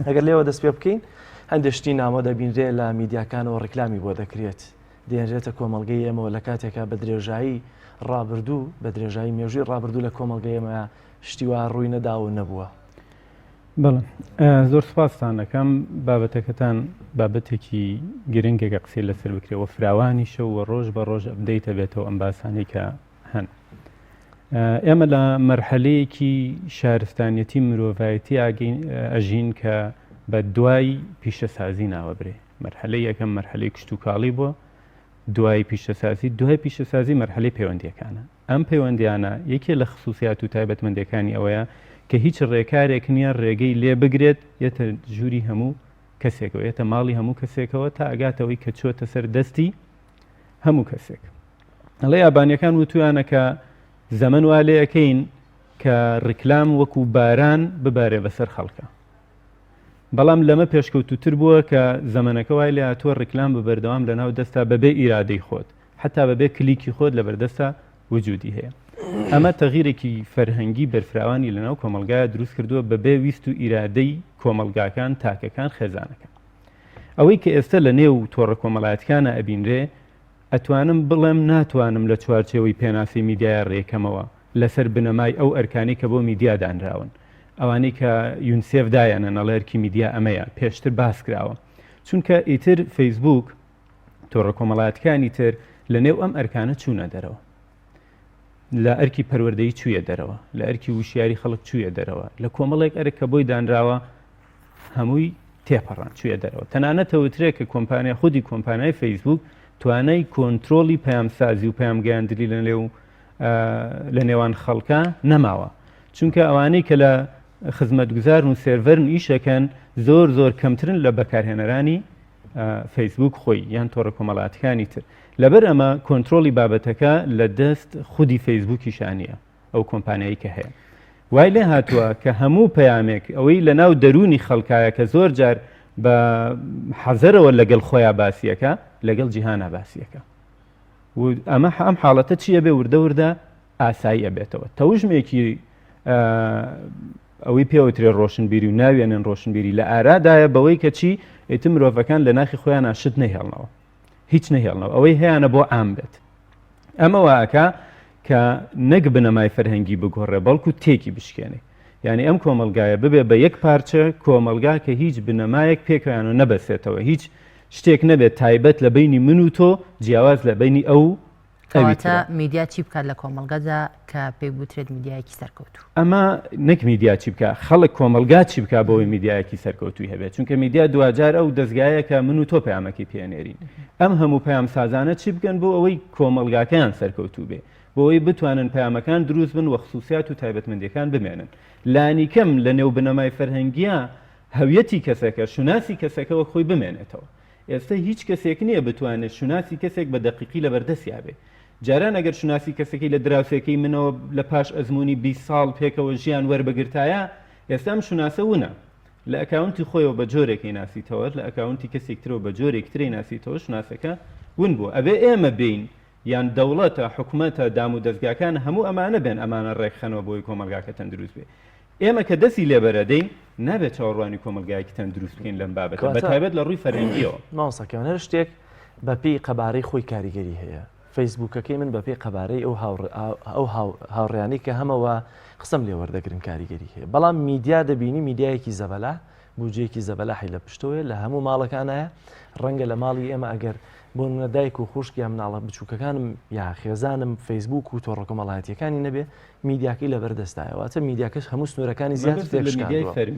Speaker 2: ئەگەر لێوە دەست پێ بکەین هەندێک شتی نامۆ دەبینرێت لە میدیاکانەوە ڕیکلامی بۆ دەکرێت دێنرێتە کۆمەڵگەی ئێمەوە لە کاتێکە بە درێژایی ڕابردوو بە درێژایی مێژووی ڕابردوو لە کۆمەڵگەی ئێمە شتی وا ڕووی نەدا و نەبووە.
Speaker 10: بەڵێ زۆر سپاستان دەکەم. بابەتەکەتان بابەتێکی گرنگێکە قسەی لەسەر بکرێەوە فراوانی شەو و ڕۆژ بە ڕۆژ ئەبدەیتە بێتەوە ئەم باسانەی کە هەن. ئێمە لە مەرحەلەیەکی شارستانیەتی مرۆڤایەتی ئەژین کە بە دوای پیشەسازی ناوەبرێ. مەرحەلەی یەکەم مەرحەلەی کشت و کاڵی بووە، دوای پیشەسازی، دوای پیشەسازی مەرحەلەی پەیوەندیەکانە. ئەم پەیوەندیانە یەکێ لە خصوصیات و تایبەتمەندەکانی ئەوەیە کە هیچ ڕێکارێک نییە ڕێگەی لێ بگرێت یەتە ژووری هەموو کەسێکەوە، یەتە ماڵی هەموو کەسێکەوە تا ئەگاتەوەی کە چۆتە سەر دەستی هەموو کەسێک. ئەڵێ یابانیەکان وتویانە کە زەمن وا لێ ئەەکەین کە ڕیکلام وەکو باران ببارێ بەسەر خەڵکە. بەڵام لەمە پێشکەوتوتر بووە کە زەمانەکە وای لێ هاتووە ڕیکلام بەبەردەوام لەناو دەستا بەبێ ئیرادەی خۆت، حتا بەبێ کلیکی خۆت لەبەردەستە وجودی هەیە. ئەمە تەغیرێکی فەرهەنگی بەرفراوانی لەناو کۆمەلگایە دروست کردووە بەبێ ویست و ئیرادەی کۆمەلگاکان، تاکەکان، خێزانەکان. ئەوەی کە ئێستا لە نێو تۆڕە کۆمەڵایەتیەکانە ئەبینرێ، ئەتوانم بڵێم ناتوانم لە چوارچێوەی پێناسی میدیای ڕێکەمەوە لەسەر بنەمای ئەو ئەرکانی کە بۆ میدیا دانراون، ئەوانەی کە یونسێف دایانە نەڵێرکی میدیا ئەمەیە پێشتر باس کراوە. چونکە ئیتر فەیسبوک تۆڕە کۆمەڵایەتیەکانی تر لە نێو ئەم ئەرکانە چوونە دەرەوە، لە ئەرکی پەروەردەیی چوویە دەرەوە، لە ئەرکی وشیاری خەڵک چوویە دەرەوە، لە کۆمەڵێک ئەرک کە بۆی دانراوە هەمووی تێپەڕان چوویە دەرەوە. تەنانەت ئەوترێت کە کۆمپانیا خودی کۆمپانیای فەیسبوک توانای کۆنتترۆلی پەیامسازی و پەیامگەیاندنی لە نێوان خەڵکە نەماوە، چونکە ئەوانەی کە لە خزمەتگوزارن و سێڤەرن ئیشەکەن زۆر زۆر کەمترن لە بەکارهێنەرانی فەیسبوک خۆی یان تۆڕە کۆمەڵایەتیەکانی تر. لەبەر ئەمە کۆنتترۆلی بابەتەکە لە دەست خودی فەیسبوکی شانیە ئەو کۆمپانیایی کە هەیە. وای لێ هاتووە کە هەموو پەیامێک ئەوەی لە ناو دەرونی خەڵکایە کە زۆر جار بە حەزەرەوە لەگەڵ خۆیان باسیەکە لەگەڵ جیهانە باسیەکە. ئەمە ئەم حاڵەتە چییە بێ وردە وردە ئاسایی ئەبێتەوە. تەوژمێکی ئەوەی پێوترێ ڕۆشنبیری و ناوێنن ڕۆشنبیری لە ئارادایە بەوەی کە چی ئێتم مرۆڤەکان لە ناخی خۆیان ناشت نەهێڵنەوە، هیچ نەهێڵنەوە، ئەوەی هەیەە بۆ ئام بێت. ئەمە واکە کە نەک بنەمای فەرهەنگی بگۆڕێ بەڵکو تێکی بشکێنێ. یعنی ئەم کۆمەلگایە ببێ بە یەک پارچە کۆمەلگا کە هیچ بنەمایەک پێکەوەیان و نەبەسێتەوە، هیچ شتێک نەبێت تایبەت لە بینی من و تۆ جیاواز لە بینی ئەو
Speaker 1: کەواتە میدیا چی بکات لە کۆمەلگادا کە پێی بوترێت میدیایەکی سەرکەوتوو.
Speaker 10: ئەمە نەک میدیا چی بکە، خەڵک کۆمەلگا چی بکە بۆەوەی میدیایەکی سەرکەوتوی هەبێت، چونکە میدیا دوجار ئەو دەستگایە کە من و تۆ پەیامەکی پێنێرین. ئەم هەموو پەیام سازانە چی بکەن بۆ ئەوەی کۆمەلگاکەیان سەرکەوتوو بێ، بۆ ئەوەی بتوانن پەیامەکان دروست بن و خصوصیات و تایبەتمەندیەکان بمێنن. لانی کەم لە نێو بنەمای فەرهەنگیە هەویەتی کەسەکە، شوناسی کەسەکەەوە خۆی بمێنێتەوە. ئێستا هیچ کەسێک نییە بتوانێت شوناسی کەسێک بە دەقیقی لەبەردەستیا بێ. جاران ئەگەر شوناسی کەسێکی لە دراوسێکی منەوە لە پاش ئەزمموی 20 ساڵ پێکەوە ژیان وەربگرتایە، ئێستام شوناسە وونە لە ئەکاونتی خۆیەوە بە جۆرێکی ناسیتەوە، لە ئەکاونتی کەسێکترەوە بە جۆرێک ترەی ناسیتەوە شوناسەکە ون بووە. ئەبێ ئێمە بین یان دەوڵەتە حکوومەتە دام و دەستگاکان هەموو ئەمانە بێن ئەمانە ڕێکخەنەوە بۆی کۆمەلگاکە تەندروست بێ ئێمە کە دەستی لێبەرەدەین نابێت چاوەڕوانی کۆمەلگایەکی تەندروست بکەین لەم بابەتە بەتایبەت لە ڕووی فەرهەنگیەوە
Speaker 2: ماوسەکەون هەر شتێک بەپێی قەبارەی خۆی کاریگەری هەیە فەیسبووکەکەی من بەپێی قەبارەی ئەو هاوڕێیانی کە هەمەوە قسم لێ وەردەگرن کاریگەری هەیە بەڵام میدیا دەبینی میدیایەکی زەبەلا بودجەیەکی زەبەلاحی لە پشتەوەی لە هەموو ماڵەکانایە ڕەنگە لە ماڵی ئێمە ئەگەر بۆ نەدایک و خوشکی ئەم مناڵە بچووکەکانم یا خێزانم فەیسبوک و تۆڕە کۆمەڵایەتیەکانی نەبێ میدیاکەی لەبەردەستایەوەتە میدیاکەش هەموو سنوورەکانی زیاتر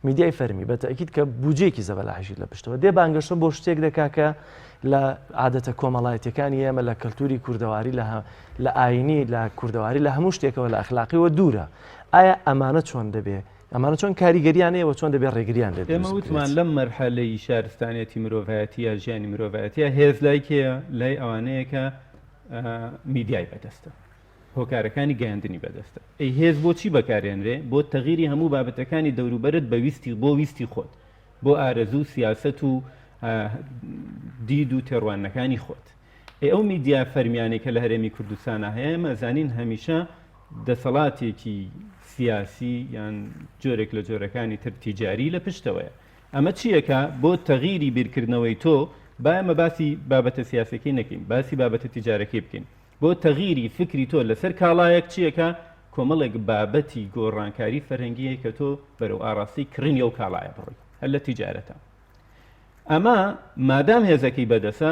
Speaker 2: میدیای فەرمی بەتەکیید کە بودجەیەکی زەبەلاحیشت لە پشتەوە دێ بانگەشتن بۆ شتێک دەکا کە لە عادەتە کۆمەڵایەتیەکانی ئێمە لە کەلتوری کوردەواری لە ئاینی لە کوردەواری لە هەموو شتێکەوە لە ئەخلاقیەوە دوورە ئایا ئەمانە چۆن دەبێ ئەمانە چۆن کاریگەریانەیەوە چۆن دەبێت ڕێگریان لێ
Speaker 10: ئێمە وتمان لەم مەرحەلەی شارستانیەتی مرۆڤایەتی یا ژیانی مرۆڤایەتیە هێز لایکەیە لای ئەوانەیە کە میدیای بەدەستە هۆکارەکانی گەیاندنی بەدەستە ئەی هێز بۆچی بەکارێنرێ بۆ تەغیری هەموو بابەتەکانی دەوروبەرت بۆ ویستی خۆت بۆ ئارەزوو سیاست و دید و تێڕوانەکانی خۆت ئەو میدیا فەرمیانێک کە لە هەرێمی کوردستانە هەیە مەزانین هەمیشە دەسەڵاتێکی سیاسی یان جۆرێک لە جۆرەکانی تر تیجاری لە پشتەوەیە ئەمە چیەکە بۆ تەغیری بیرکردنەوەی تۆ با ئەمە باسی بابەتە سیاسەکەی نەکەین باسی بابەتە تیجارەکەی بکەین بۆ تەغیری فکری تۆ لەسەر کاڵایەک چیەکە کۆمەڵێک بابەتی گۆڕانکاری فەرهەنگیە کە تۆ بەرەو ئاراستی کڕینی و کاڵایە بڕی هەر لە تیجارەتە ئەمە مادام هێزەکەی بەدەسە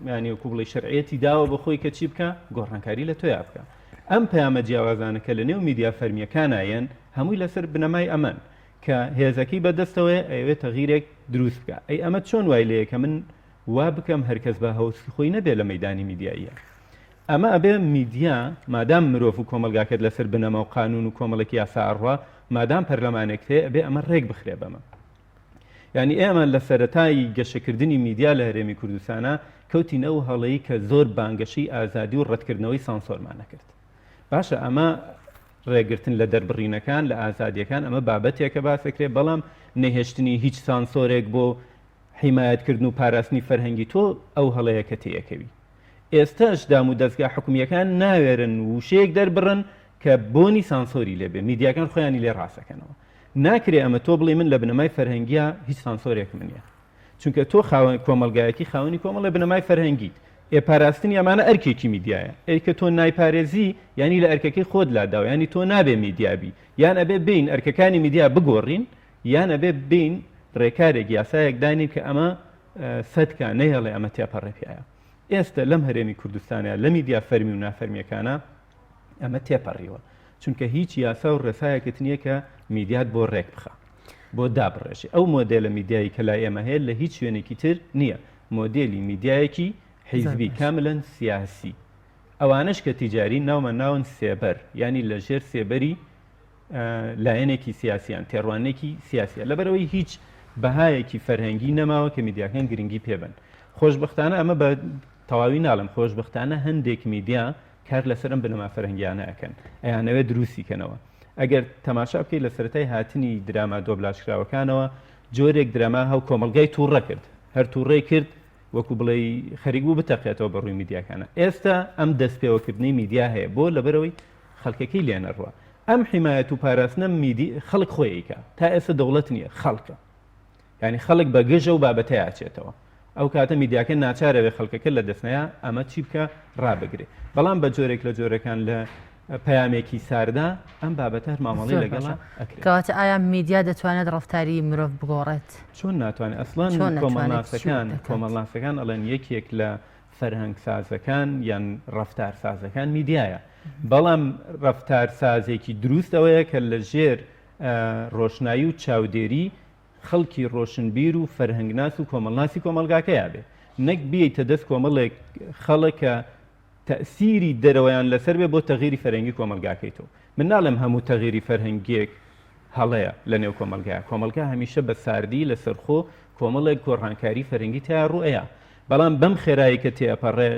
Speaker 10: ینی وەکو بڵێ شەرعەتی داوە بە خۆی کە چی بکە گۆڕانکاری لە تۆیا بکە ئەم پەیامە جیاوازانە کە لە نێو میدیا فەرمیەکانایەن هەمووی لەسەر بنەمای ئەمەن کە هێزەکەی بەدەستەوەی ئەوێت تەغیرێک دروست بکە ئەی ئەمە چۆن وای لەیە کە من وا بکەم هەرکەس بە هەوسی خۆی نەبێ لە مەیدانی میدیاییە ئەمە ئەبێ میدیا مادام مرۆڤ و کۆمەلگاکەت لەسەر بنەما و قانون و کۆمەڵێکی یاسا ئەڕوا مادام پەرلەمانێک هەیە ئەبێ ئەمە ڕێک بخرێ بەمە یعنی ئێمە لە سەرەتایی گەشەکردنی میدیا لە هەرێمی کوردستانە کەوتین ئەو هەڵەیە کە زۆر بانگەشی ئازادی و ڕەتکردنەوەی سانسۆرمانە کرد باشە ئەمە ڕێگرتن لە دەربڕینەکان لە ئازادیەکان ئەمە بابەتێکە باسەکرێ بەڵام نەهێشتنی هیچ سانسۆرێک بۆ حیمایەتکردن و پاراستنی فەرهەنگی تۆ ئەو هەڵەیە کە تەیەکەوی ئێستاش دام و دەستگا حکومیەکان ناوێرن وشەیەک دەربڕن کە بۆنی سانسۆری لێبێ میدیاکان خۆیانی لێ ڕاستەکەنەوە ناکرێ ئەمە تۆ بڵێ من لە بنەمای فەرهەنگیە هیچ سانسۆرێک منیە چونکە تۆ کۆمەلگایەکی خاوەنی کۆمەڵە بنەمای فەرهەنگیت ئێپاراستنی ئەمانە ئەرکێکی میدیایە ئەی کە تۆ نایپارێزی ینی لە ئەرکەکەی خۆت لاداوە ینی تۆ نابێ میدیابی یان ئەبێ بین ئەرکەکانی میدیا بگۆڕین یان ئەبێ بین ڕێکارێک یاسایەک دانین کە ئەمە سەدکە نەیەڵێ ئەمە تێپەڕێپیایە ئێستا لەم هەرێمی کوردستانە لە میدیا فەرمی و نافەرمیەکانە ئەمە تێپەڕیوە چونکە هیچ یاسا و ڕێسایەکت نییە کە میدیات بۆ ڕێک بخە بۆ دابڕێژی ئەو مۆدێلە میدیایی کە لای ئێمە هەیە لە هیچ شوێنێکی تر نییە مۆدێلی میدیایەکی حیزبی کاملەن سیاسی ئەوانش کە تیجاری ناومە ناون سێبەر ینی لە ژێر سێبەری لایەنێکی سیاسیان تێڕوانێکی سیاسیە لەبەرەوەی هیچ بەهایەکی فەرهەنگی نەماوە کە میدیاکان گرنگی پێبن خۆشبەختانە ئەمە بە تەواوی ناڵم خۆشبەختانە هەندێک میدیا کار لەسەرم بنەما فەرهەنگیانە ئەەکەن ئەیانەوێت دروستیکەنەوە ئەگەر تەماشا بکەیت لە سەرەتای هاتنی دراما دۆبلاژکراوەکانەوە جۆرێک دراما هەو کۆمەلگای تووڕە کرد هەر تووڕێ کرد وەکو بڵێ خەریک بوو بتەقێتەوە بە ڕووی میدیاکانە ئێستا ئەم دەستپێوەکردنی میدیا هەیە بۆ لەبەرەوەی خەڵکەکەی لێنەڕوە ئەم حیمایەت و پاراستنە خەڵک خۆیەکە تا ئێستا دەوڵەت نییە خەڵکە ینی خەڵک بە گەژە و بابەتەیە ئاچێتەوە ئەو کاتە میدیاکە ناچارەوێ خەڵکەکە لە دەستنەیە ئەمە چی بکە ڕابگرێ بەڵام بە جۆرێک لە جۆرەکان لە پەیامێکی ساردا ئەم بابەتە هەر مامەڵی لەگەڵا
Speaker 1: کەواتە ئایا میدیا دەتوانێت ڕفتاری مرۆڤ بگۆڕێت
Speaker 10: چۆن ناتوانێت ئەسڵان کۆمەڵناسەکان ئەڵێن یەکێک لە فەرهەنگ سازەکان یان ڕفتار سازەکان میدیایە بەڵام ڕفتار سازێکی دروستەوەیە کە لە ژێر ڕۆشنایی و چاودێری خەڵکی ڕۆشنبیر و فەرهەنگناس و کۆمەڵناسی کۆمەلگاکەیە بێ نەک بیەیتە دەست کۆمەڵێک خەڵکە تەسیری دەرەوەیان لەسەر بێ بۆ تەغیری فەرهەنگی کۆمەلگاکەیتەوە من ناڵێم هەموو تەغیری فەرهەنگیەک هەڵەیە لە نێو کۆمەلگایە کۆمەلگا هەمیشە بە ساردی لە سەرخۆ کۆمەڵێک گۆڕانکاری فەرهەنگی تیا ڕوئەیە بەڵام بەم خێرایی کە تێپەڕێ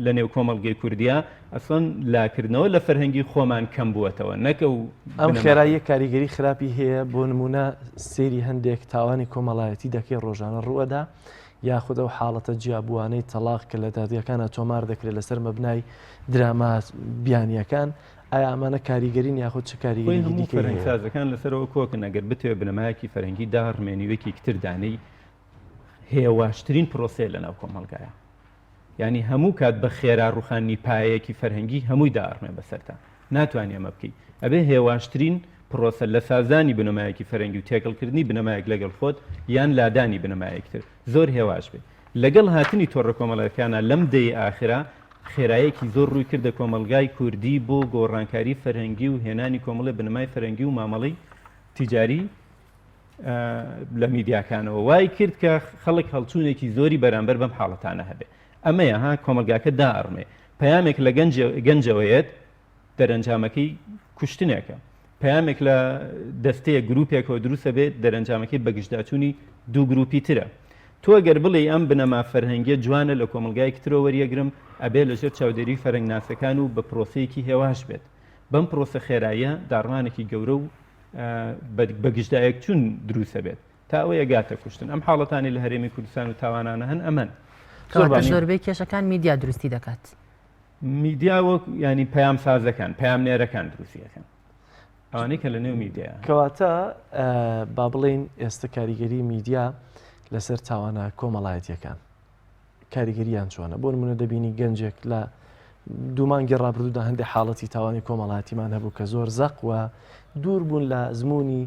Speaker 10: لە نێو کۆمەلگەی کوردیا ئەسڵەن لاکردنەوە لە فەرهەنگی خۆمان کەم بووەتەوە نەکە و
Speaker 2: ئەم خێراییە کاریگەری خراپی هەیە بۆ نمونە سێری هەندێک تاوانی کۆمەڵایەتی دەکەی ڕۆژانە ڕوەدا یاخودە و حاڵەتە جیابوانەی تەلاق کە لە دادگاکانە تۆمار دەکرێت لەسەر مەبنای درامات بیانیەکان ئایا ئەمانە کاریگەرین یاخود چه کاریگەری دیکە
Speaker 10: فەرەنگسازەکان لەسەرەوە کۆکن ئەگەر بتوێ بنەمایەکی فەرەنگی داڕمێنیوەکی کتردانەی هێواشترین پرۆسێ لە ناو کۆمەلگایە ینی هەموو کات بە خێرا ڕوخانی پایەکی فەرهەنگی هەمووی داڕمێ بەسەرتا ناتوانێ ئەمە بکەیت ئەبێ هێواشترین پرۆسە لە سازانی بنەمایەکی فەرەنگی و تێکەڵکردنی بنەمایەک لەگەڵ خۆت یان لادانی بنەمایەکتر زۆر هێواش بێت لەگەڵ هاتنی تۆڕە کۆمەڵەکانە لەم دەی ئاخرا خێرایەکی زۆر ڕووی کردە کۆمەلگای کوردی بۆ گۆڕانکاری فەرهەنگی و هێنانی کۆمەڵی بنەمای فەرەنگی و مامەڵی تیجاری لە میدیاکانەوە وای کرد کە خەڵک هەڵچوونێکی زۆری بەرامبەر بەم حاڵەتانە هەبێ ئەمەیە ها کۆمەلگاکە دائڕمێ پەیامێک لە گەنجەوەیەت دەرەنجامەکەی کوشتنێکە پەیامێک لە دەستەیە گروپێکەوە دروستە بێت دەرەنجامەکەی بەگشتاچوونی دوو گروپی ترە تۆ گەر بڵێ ئەم بنەما فەرهەنگیە جوانە لە کۆمەلگای کترەوە وەریەگرم ئەبێ لەژێر چاودێری فەرەنگناسەکان و بە پرۆسەیەکی هێواش بێت بەم پرۆسە خێراییە داڕمانێکی گەورە و بەگشتایەک چون دروستە بێت تا ئەوەیە گاتە کوشتن ئەم حاڵەتانی لە هەرێمی کوردستان و تاوانانە هەن ئەمەن
Speaker 1: زۆربەی کێشەکان میدیا دروستی دەکات
Speaker 10: میدیا وەک ینی پەیام سازەکان پەیام نێرەکان دروستیەکەن ئەوانەی کە لە نێو میدیا
Speaker 2: کەواتە با بڵێن ئێستا کاریگەری میدیا لەسەر تاوانە کۆمەڵایەتیەکان کاریگەریان چۆنە بۆ نمونە دەبینی گەنجێک لە دوومانگی ڕابردوودا هەندێک حاڵەتی تاوانی کۆمەڵایەتیمان هەبوو کە زۆر زەق و دوور بوون لە زمانی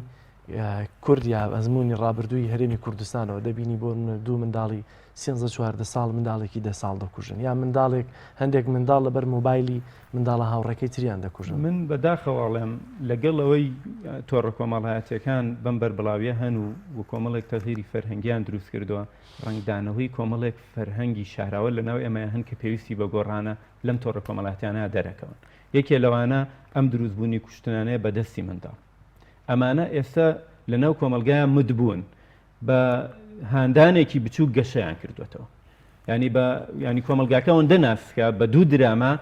Speaker 2: کوردیا ئەزمموی ڕابردووی هەرێمی کوردستانەوە دەبینی بۆ دوو منداڵی 14 ساڵ منداڵێکی 10 ساڵ دەکوژن یا منداڵێک هەندێک منداڵ لەبەر موبایلی منداڵە هاوڕێکەی تریان دەکوژن
Speaker 10: من بەداخەواڵێم لەگەڵ ئەوەی تۆڕە کۆمەڵایەتەکان بەم بەربڵاویە هەن و کۆمەڵێک تەغیری فەرهەنگیان دروست کردووە ڕنگدانەوەی کۆمەڵێک فەرهەنگی شاراوە لەناو ئێمە هەن کە پێویستی بە گۆڕانە لەم تۆڕە کۆمەڵاتیانە دەرەکەون یەکێ لەوانە ئەم دروستبوونی کوشتنانەیە بەدەستی منداڵ ئەمانە ئێستا لەناو کۆمەلگایە مدبوون بە هاندانێکی بچوو گەشەیان کردوێتەوە ینی کۆمەلگاکەەوەن دەناسکە بە دوو درامە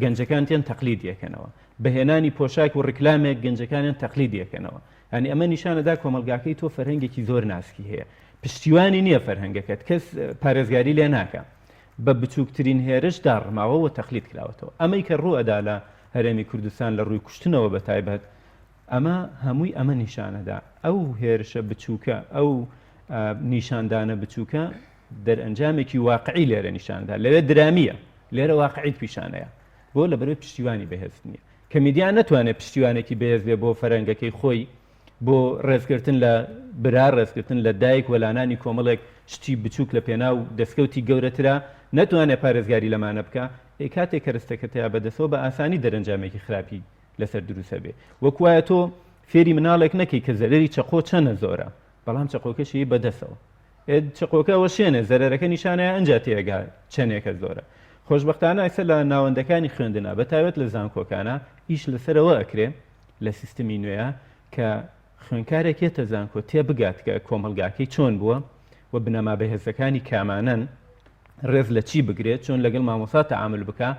Speaker 10: گەنجەکان تێن تەقلید یەکەنەوە بەهێنانی پۆشاک و ڕکلامێک گەنجەکانیان تەقلید یەکەنەوە ینی ئەمە نیشانەدا کۆمەلگاکەی تۆ فەرهەنگێکی زۆر ناسکی هەیە پشتیوانی نییە فەرهەنگەکەت کەس پارێزگاری لێ ناکە بە بچووکترین هێرش داڕماوە و تەقلید کراوەتەوە ئەمەی کە ڕوئەدا لە هەرێمی کوردستان لە ڕووی کوشتنەوە بە تایبەت ئەمە هەمووی ئەمە نیشانەدا ئەو هێرشە بچووکە ئەو نیشاندانە بچووکە دەرئەنجامێکی واقعی لێرە نیشاندا لەوێ درامیە لێرە واقعیت پیشانەیە بۆ لە بەرەوەی پشتیوانی بەهێز نییە کە میدیا نەتوانێت پشتیوانێکی بەهێز بێ بۆ فەرەنگەکەی خۆی بۆ ڕێزگرتن لە برا ڕێزگرتن لە دایک وەلانانی کۆمەڵێک شتی بچووک لە پێناو دەستکەوتی گەورەترا نەتوانێت پارێزگاری لەمانە بکە ئەی کاتێک کە ڕستەکەتەیە بەدەستەوە بە ئاسانی دەرەنجامێکی خراپی لەسەر دروستە بێ وەکوایە تۆ فێری مناڵێک نەکەی کە زەرەری چەقۆ چەنە زۆرە بەڵام چەقۆکەشی بەدەستەوە چەقۆکەوە شوێنە زەرەرەکە نیشانەیە ئەنجا تێگا چەنێکە زۆرە خۆشبەختانە ئەسە لە ناوەندەکانی خوێندنا بەتاوێت لە زانکۆکانە ئیش لەسەرەوە ئەکرێ لە سیستمی نوێیە کە خوێنکارێکێتە زانکۆ تێبگات کە کۆمەلگاکەی چۆن بووە و بنەما بەهێزەکانی کامانەن ڕێز لە چی بگرێت چۆن لەگەڵ مامۆستا تەعامل بکە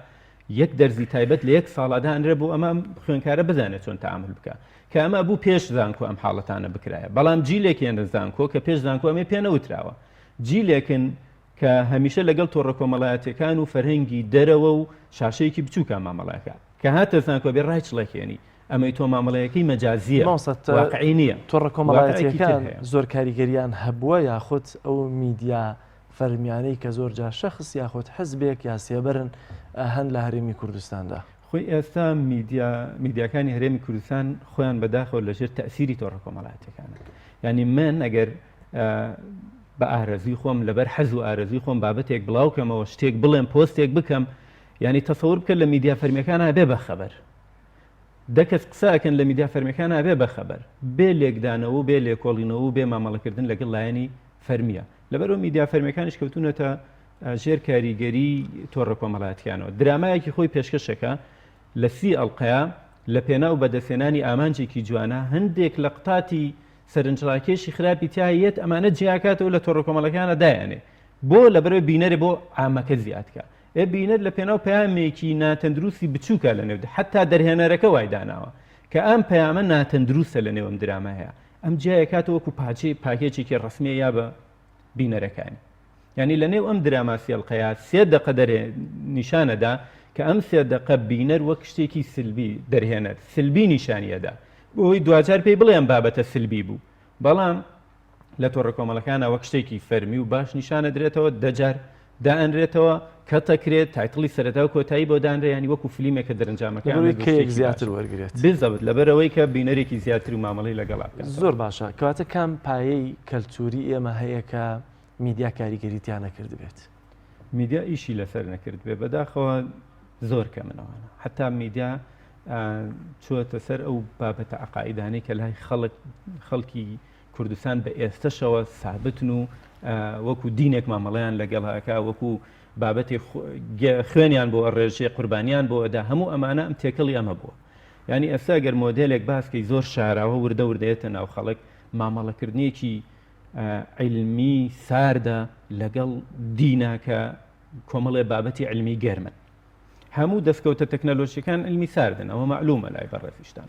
Speaker 10: یەک دەرزی تایبەت لە یەک ساڵادا هەنرێ بۆ ئەمە خوێنکارە بزانێت چۆن تەعامل بکە کە ئەمە بوو پێش زانکۆ ئەم حاڵەتانە بکرایە بەڵام جیلێکیان زانکۆ کە پێش زانکۆ ئەمێ پێنەوتراوە جیلێکن کە هەمیشە لەگەڵ تۆڕە کۆمەڵایەتەکان و فەرهەنگی دەرەوە و شاشەیەکی بچووکە مامەڵایەکە کە هاتە زانکۆ بێ ڕای چڵەکێنی ئەمەی تۆ مامەڵەیەکەی مەجازیە واقعی نییە
Speaker 2: تۆڕە کۆمەڵایەتیەکان زۆر کاریگەریان هەبووە یاخود ئەو میدیا فەرمیانەی کە زۆر جا شەخص یاخود حزبێک یا سێبەرن هەن لە هەرێمی کوردستاندا
Speaker 10: خۆی ئێستا میدیاکانی هەرێمی کوردستان خۆیان بەداخەوە لەژێر تەسیری تۆڕە کۆمەڵایەتەکانە ینی من ئەگەر بە ئارەزی خۆم لەبەر حەز و ئارەزی خۆم بابەتێک بڵاوکەمەوە شتێک بڵێم پۆستێک بکەم ینی تەسەور بکە لە میدیا فەرمیەکانە بێ بەخەبەر دەکەس قساکەن لە میدیا فەرمیەکانە بێ بەخەبەر بێ لێکدانەوە بێ لێکۆڵینەوە و بێ مامەڵەکردن لەگەڵ لایەنی فەرمیە لەبەرەوە میدیا فەرمیەکانیش کەوتونەتە ژێر کاریگەری تۆڕە کۆمەڵایەتیانەوە درامایەکی خۆی پێشکەشەکە لە 30 ئەڵقەیە لە پێناو بەدەستێنانی ئامانجێکی جوانە هەندێک لە قوتاتی سەرنجڕاکێشی خراپی تایەت ئەمانە جیاکاتەوە لە تۆڕە کۆمەڵەکانە دایانێ بۆ لەبەرەوەی بینەرێ بۆ عامەکە زیادکە بینەر لە پێناو پەیامێکی ناتەندروستی بچووکە لە نێو حتا دەرهێنەرەکە وای داناوە کە ئەم پەیامە ناتەندروستە لە نێوەم درامە هەیە ئەم جیاکاتەوە وەکو پاکێکێکی ڕسمیە یا بە بینەرەکانی ینی لە نێو ئەم دراماسیەڵقەیە 3 دقە نیشانەدا کە ئەم 3 دقە بینەر وەک شتێکی سلبی دەرهێنێت سلبی نیشانیەدا بۆی دوجار پێی بڵێ ئەم بابەتە سلبی بوو بەڵام لە تۆڕە کۆمەڵەکانە وەک شتێکی فەرمی و باش نیشانە درێتەوە دەجار دائەنرێتەوە کە تەکرێت تایتڵی سەرەتا و کۆتایی بۆ دانرێنی وەکو فیلمێکە دەرەنجامەکە
Speaker 2: زیاتر وەرگێت
Speaker 10: بزەوت لەبەرەوەی کە بینەرێکی زیاتر و مامەڵی لەگەڵا
Speaker 2: زۆر باشە کەواتە کام پایەی کەلتوری ئێمە هەیە کە میدیا کاریگەریتیان نەکرد بێت
Speaker 10: میدیا ئیشی لەسەر نەکرد بێ بەداخەوە زۆر کە منەوەە حتا میدیا چوەتە سەر ئەو بابەتە عقائیدانەی کە لای خەڵکی کوردستان بە ئێستەشەوە سابتن و وەکو دینێک مامەڵەیان لەگەڵاکە وەکو بابەتی خوێنیان بۆ ڕێژێ قوربانیان بۆ ئەدا هەموو ئەمانە ئەم تێکەڵی ئەمە بووە ینی ئێستا گەر مۆدلێک باسکەی زۆر شاراوە وردە وردەیەتە ناو خەڵک مامەڵەکردنیەکی علمی ساردە لەگەڵ دیناکە کۆمەڵێ بابەتی علمی گەرمن هەموو دەستکەوتە تەکنەلۆژیەکان علمی ساردن ئەوە معلومە لای بەڕێزیشتان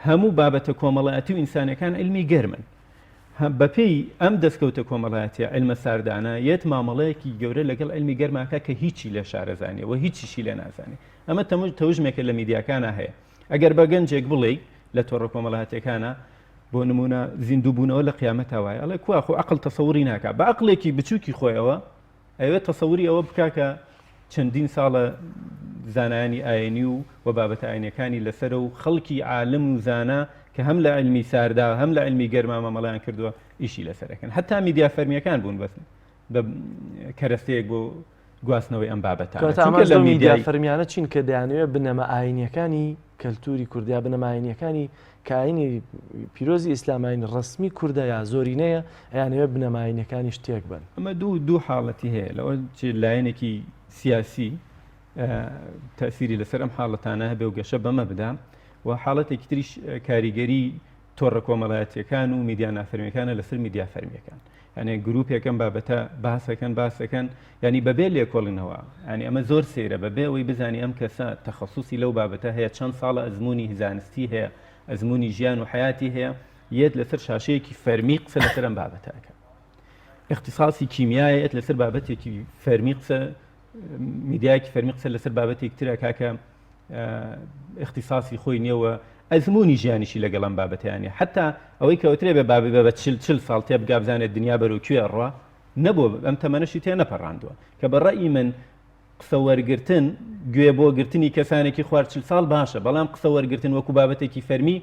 Speaker 10: هەموو بابەتە کۆمەڵایەتی و ئینسانەکان علمی گەرمن بەپێی ئەم دەستکەوتە کۆمەڵایەتە علمە ساردانە یەت مامەڵەیەکی گەورە لەگەڵ علمی گەرماکە کە هیچی لە شارەزانێ و هیچیشی لە نازانێ ئەمە تەوژمێکە لە میدیاکانە هەیە ئەگەر بە گەنجێک بڵێ لە تۆڕە کۆمەڵایەتەکانە بۆ نمونە زیندووبوونەوە لە قیامەت هاوایە ئەڵێ کوواخۆ عقل تەسەووری ناکات بە عقلێکی بچووکی خۆیەوە ئەوێت تەسەووری ئەوە بکاکە چەندین ساڵە زانایانی ئاینی و بابەتە ئاینەکانی لەسەر و خەڵکی عالم و زانا کە هەم لە علمی ساردا هەم لە علمی گەرما مامەڵیان کردووە ئیشی لەسەرەکەن هەتا میدیا فەرمیەکان بوون بەس بە کەرەستەیەک بۆ گواستنەوەی ئەم بابەتە
Speaker 2: لە میدیا فەرمیانە چین کە دەیانوێت بنەمە ئاینیەکانی کەلتوری کوردیا بنەمە ئاینیەکانی کاینی پیرۆزی ئیسلامین ڕسمی کووردە یا زۆرینەیە ئەیانەوێت بنەمە ئاینەکانی شتێک بن
Speaker 10: ئەمە دوو حاڵەتی هەیە لەوە لایەنێکی سیاسی تەسیری لەسەر ئەم حاڵەتانە هەبێ و گەشە بەمە بدام و حاڵەتێکی تریش کاریگەری تۆڕە کۆمەڵایەتیەکان و میدیا نافەرمیەکانە لەسەر میدیا فەرمیەکان یعنی گروپێکم بابەتە باسەکەن ینی بەبێ لێکۆڵنەوە ینی ئەمە زۆر سێرە بەبێ ئەوەی بزانانی ئەم کەسە تەخەسوسی لەو بابەتە هەیە چەند ساڵە ئەزمموی زانستی هەیە ئەزمموی ژیان و حیاتی هەیە یەت لەسەر شاشەیەکی فەرمی قسە لەسەر ئەم بابەتەکە اختصاصی کیمیایەت لەسەر بابەتێکی فەرمی قسە میدیایکی فەرمی قسە لەسەر بابەتێک ترە کاکە اختصاصی خۆی نێوە ئەزمموی ژیانیشی لەگەڵم بابەتیانە حتا ئەوەی کەوترێ بە بابی بە 40 ساڵ تێ بگابزانێت دنیا بەرەو کوێ ڕوا نەبوو ئەم تەمەنەشی تێ نەپەڕاندووە کە بە ڕەئی من قسە وەرگرتن گوێ بۆ گرتنی کەسانێکی خوار 40 ساڵ باشە بەڵام قسە وەرگرتن وەکو بابەتێکی فەرمی